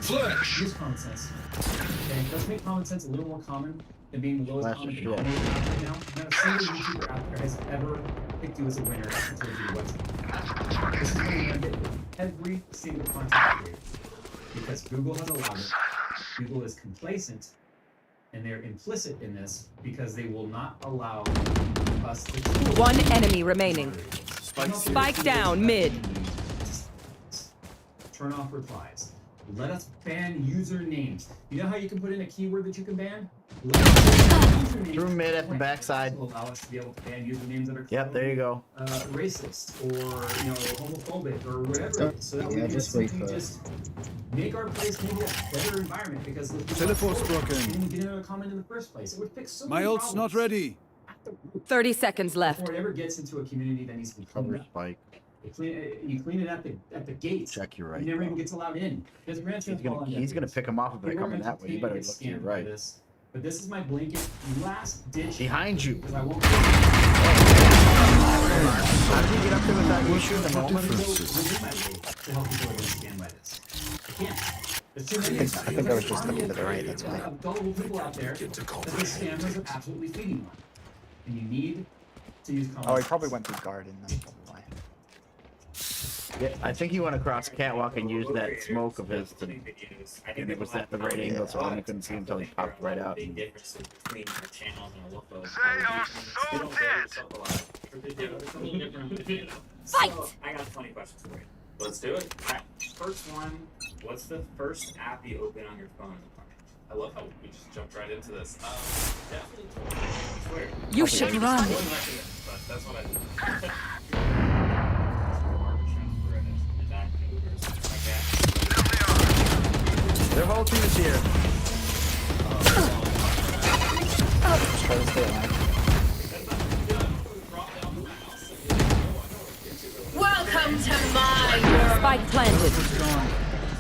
Flash! Use common sense. Okay, let's make common sense a little more common than being the lowest Flash common is denominator right now. Not a single YouTuber out there has ever picked you as a winner and told you what to do. This is what we learned it with every single content creator. Because Google has allowed it. Google is complacent, and they're implicit in this because they will not allow us to. One enemy remaining. Spike down mid. Turn off replies. Let us ban usernames. You know how you can put in a keyword that you can ban? Let us ban usernames. Through mid at the backside. Will allow us to be able to ban usernames that are Yep, there you go. racist or homophobic or whatever. So that we can simply just make our place maybe a better environment because Teleport's broken. didn't get another comment in the first place. It would fix so My many ult's not problems. ready. 30 seconds left. Before it ever gets into a community that needs to be cleaned Cover up. spike. You clean it at the gates. Check your right. You never even gets allowed in. He's Gonna pick him off if they're coming that way. You better look to your right. But this is my blanket last ditch. Behind you. Because I won't. How did you get up there with that issue in the moment? To help people get scammed by this. I can't. There's too many. I think I was just looking to the right, that's why. Gullible people out there that the scammers are absolutely feeding on. And you need to use common Oh, he sense. probably went through garden. That's probably why. Yeah, I think he went across catwalk and used that smoke of his to, and it was at the right angle, so I couldn't see him until he popped right out. Big difference between the channels and a look of they are so dead. Fight! So, I got 20 questions for you. Let's do it. Alright, first one, what's the first app you open on your phone in the park? I love how we just jumped right into this. Definitely Twitter. You should run. I wasn't recommending, but that's what I did. Their whole team is here. Try to stay alive. Welcome to my world. Spike planted.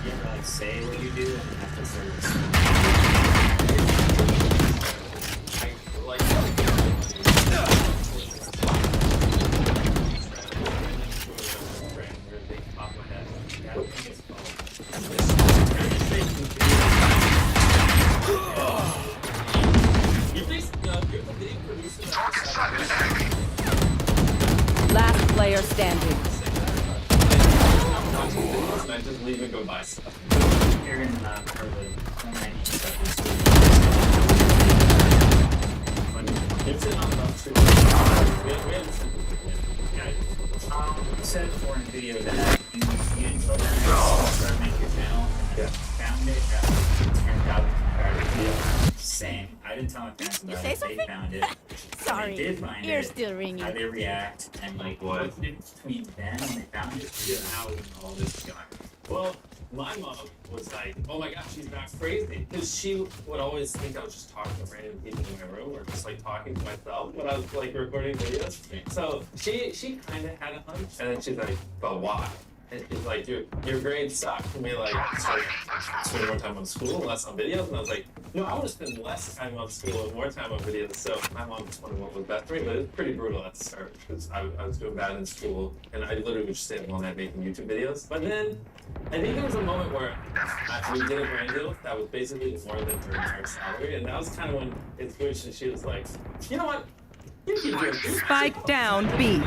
You ever like say what you do and have to sort of Last player standing. I just leave and go buy stuff. You're in for the 190 It's in on the street. We have you said before in the video that you didn't program it, to make your channel. Yeah. Found it at 10,000 subscribers. Same. I didn't tell my parents about say it. something? They found it. Sorry, They did find ears it. still ringing. How they react and like what between them when they found it to how all this is going. Well, my mom was like, "Oh my gosh, she's not crazy," because she would always think I was just talking to random people in my room or just like talking to myself when I was like recording videos. So she kind of had a hunch, and then she's like, "But why?" And she's like, your grades suck. For me, like, start spending more time on school, less on videos. And I was like, no, I want to spend less time on school and more time on videos. So my mom just wanted what was best for me, but it was pretty brutal at the start because I was doing bad in school, and I literally would just stay up all night making YouTube videos. But then I think there was a moment where we did a brand deal that was basically more than her entire salary, and that was kind of when it switched, and she was like, you know what? Spike down B.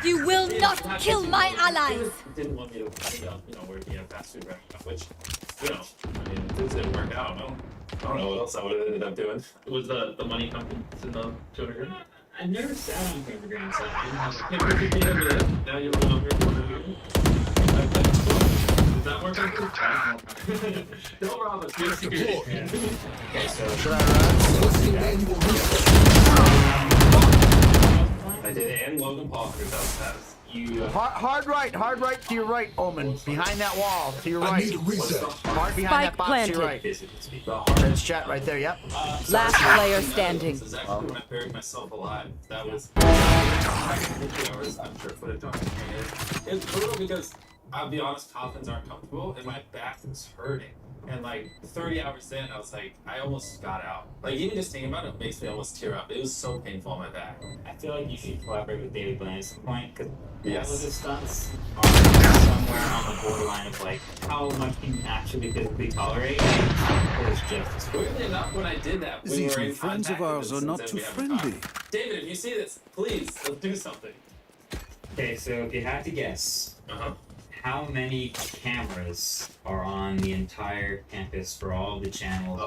You will not kill my allies. Didn't want me to, working at a fast food restaurant, which, I mean, this didn't work out. I don't know what else I would have ended up doing. Was the money coming in the 200? I never sat on camera games. So I didn't have a camera to over there. Now you're longer. Does that work on you? Don't rob us. You're security. Okay, so should I run? I did it, and Logan Paul for those you hard right to your right, Omen. Behind that wall, to your right. Hard behind that box to your right. There's chat right there, yep. Last player standing. This is actually when I buried myself alive. That was hours, I'm sure footage on it. It's brutal because, I'll be honest, coffins aren't comfortable, and my back was hurting. And like 30 hours in, I was like, I almost got out. Like even just thinking about it makes me almost tear up. It was so painful on my back. I feel like you should collaborate with David Blaine at some point, because Yes. all of his stunts are somewhere on the borderline of like how much he can actually physically tolerate. Or is just weirdly enough, when I did that, we These were in friends of contact ours with are him not since too we haven't talked. friendly. David, if you see this, please, let's do something. Okay, so if you had to guess, how many cameras are on the entire campus for all the channels?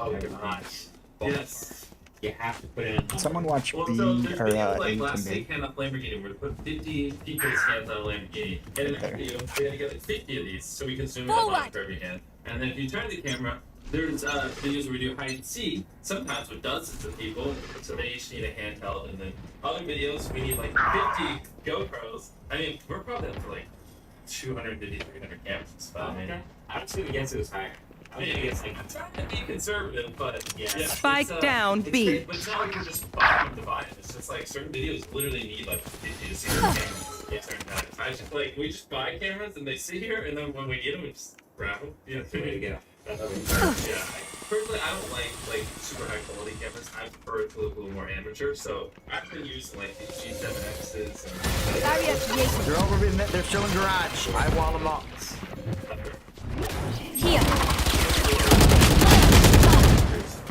Yes. You have to put in. Someone watch Well, B so there's or videos A like to last B. week on a Lamborghini where we put 50 people's hands on a Lamborghini. And in the video, we had to get like 50 of these so we can zoom in on for every hand. And then if you turn the camera, there's videos where we do hide and seek, sometimes with dozens of people, so they each need a handheld. And then other videos, we need like 50 GoPros. I mean, we're probably up to like 250, 300 cameras. But I mean, I would say guess it was higher. I would guess like I'm trying to be conservative, but yeah. Spike it's, down, it's B. great, but it's not like you're just buying and dividing. It's just like certain videos literally need like 50 to see their cameras at certain times. I just like we just buy cameras and they sit here, and then when we get them, we just grab them. Yeah, that's the way to go. Yeah. Personally, I don't like super high quality cameras. I prefer it to look a little more amateur. So I've been using like the G7X's. And, They're over in they're still in garage. I wall them up. Here.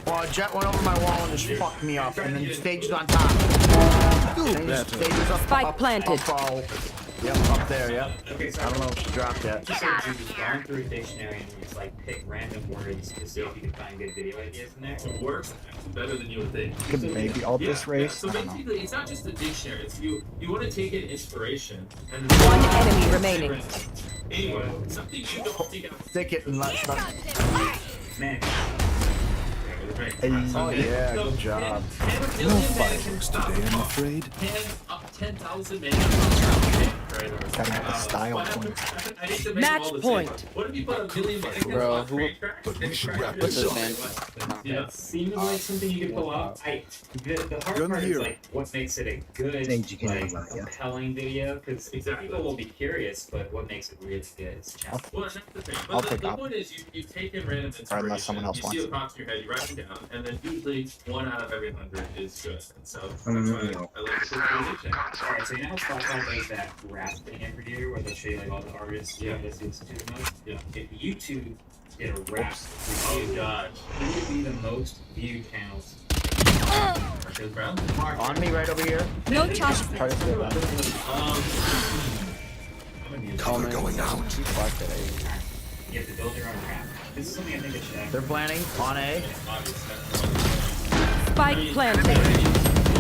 Well, Jet went over my wall and just fucked me up, and then staged on top. Stages up, Spike planted. Yep, up there, yep. Okay, so I don't know if she dropped yet. Just like you just going through a dictionary and just like pick random words to see if you can find good video ideas in there. It works better than you would think. Could maybe alt this race. So I don't know. basically, it's not just a dictionary. It's you want to take it inspiration. And One enemy remaining. Anyway, something you don't think out. Stick it and let Man. Oh yeah, good job. No fireworks today, I'm afraid. 10,000 men. Gotta have the style point. Match point. What if you put a million Bro, who? But we should wrap What's this this, up. man? It seems like something you could pull off. The hard Gun part is here. like what makes it a good, Things you can like, do about it, yeah. compelling video. Because people will be curious, but what makes it really good is challenge. Well, that's the thing. I'll But pick the up. point is, you take in random inspiration. Or unless someone else you wants see it. a box in your head, you write them down, and then usually 1 out of every 100 is good. And so that's why I like the visualization. Alright, so you know how Spotify does that rap thing every year where they show you like all the artists you listen to the most? Yeah. If YouTube did a rap Oh review, god. who would be the most viewed channels? Chris Brown? On me right over here. No charges. Cover going out. You have to build your own rap. This is something I think I should have. They're planning on A. Spike planted.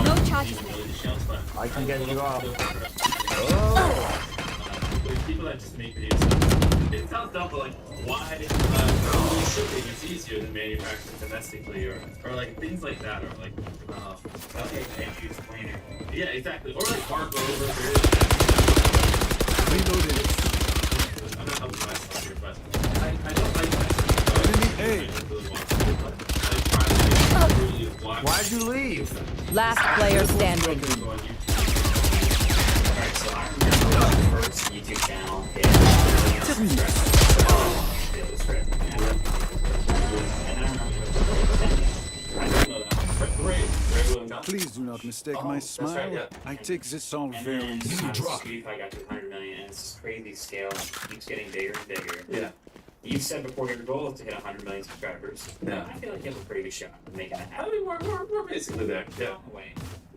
No charges. I can get you off. People that just make videos. It sounds dumb, but like, why? Shipping is easier than manufacturing domestically, or like things like that, or like, Okay, thank you, explainer. yeah, exactly, or like Mark over. Reloading. I'm not helping myself here, but I don't like that. Enemy Why'd you leave? Last player standing. Alright, so I remember the first YouTube channel. Please do not mistake my smile. right, yeah. I take this all very And then seriously. I got to 100 million, and it's this crazy scale. It keeps getting bigger and bigger. Yeah. You said before your goal is to hit 100 million subscribers. Yeah. I feel like you have a pretty good shot of making that I happen. mean, we're basically there. Yeah.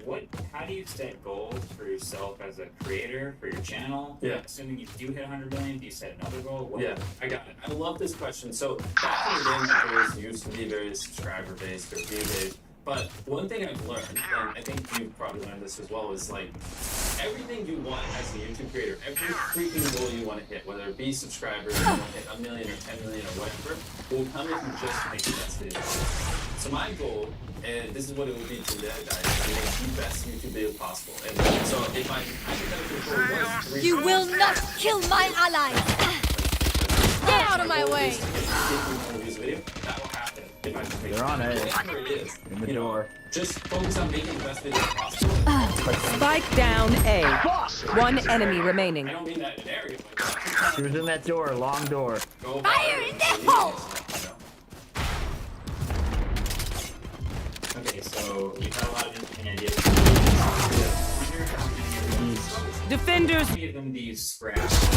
Wait, how do you set goals for yourself as a creator for your channel? Yeah. Assuming you do hit 100 million, do you set another goal? Yeah, I got it. I love this question. So back in the day, it used to be very subscriber based or view based. But one thing I've learned, and I think you've probably learned this as well, is like everything you want as a YouTube creator, every freaking goal you want to hit, whether it be subscribers, you want to hit 1 million or 10 million or whatever, will come if you just make the best video. So my goal, and this is what it will be today, guys, to make the best YouTube video possible. And so if my hypothetical goal was You will not kill my allies! Get out of my way! That will happen if I just make They're on it. whatever it is. In the door. Just focus on making the best video possible. Spike down A. One enemy remaining. I don't mean that in an area, but She was in that door, long door. Fire in the hole! Okay, so you've had a lot of interesting ideas. Defenders. Give them these scraps.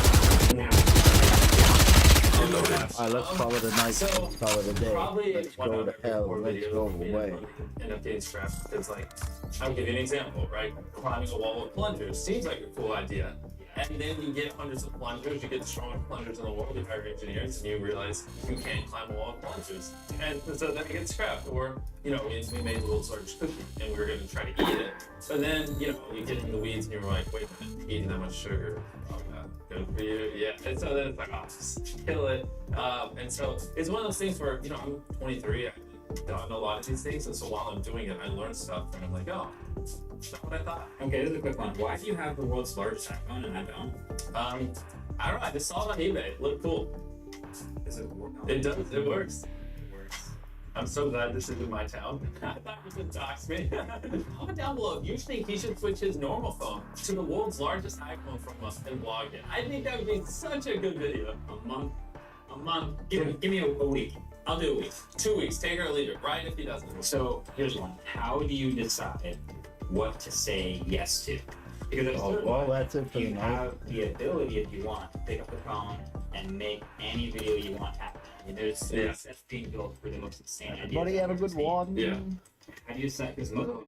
Alright, let's call it a night. So, let's call it a day. probably Let's one go out to of hell. 4 Let's videos go will be away. end up getting scrapped. It's like, I'll give you an example, right? Climbing a wall with plungers seems like a cool idea. And then you get hundreds of plungers, you get the strongest plungers in the world, you hire engineers, and you realize you can't climb a wall with plungers. And so then it gets scrapped. Or, you know, we made the world's largest cookie, and we were going to try to eat it. But then, you know, you get in the weeds, and you're like, wait a minute, eating that much sugar. Oh, God. Good for you, yeah. And so then it's like, oh, just kill it. And so it's one of those things where, you know, I'm 23, I don't know a lot of these things, and so while I'm doing it, I learn stuff, and I'm like, oh, that's not what I thought. Okay, this is a quick one. Why do you have the world's largest iPhone and I don't? I don't know, I just saw it on eBay. It looked cool. Does it work? It does, it works. I'm so glad this isn't my town. I thought you could dox me. Comment down below if you think he should switch his normal phone to the world's largest iPhone from us and vlog it. I think that would be such a good video. A month. Give me a week. I'll do a week. 2 weeks, take it or leave it, right if he doesn't. So here's one. How do you decide what to say yes to? Because That's it for the you night. have the ability, if you want, to pick up the phone and make any video you want happen. I mean, that's being built for the most insane ideas. Everybody have a good one. Yeah. How do you decide? Because most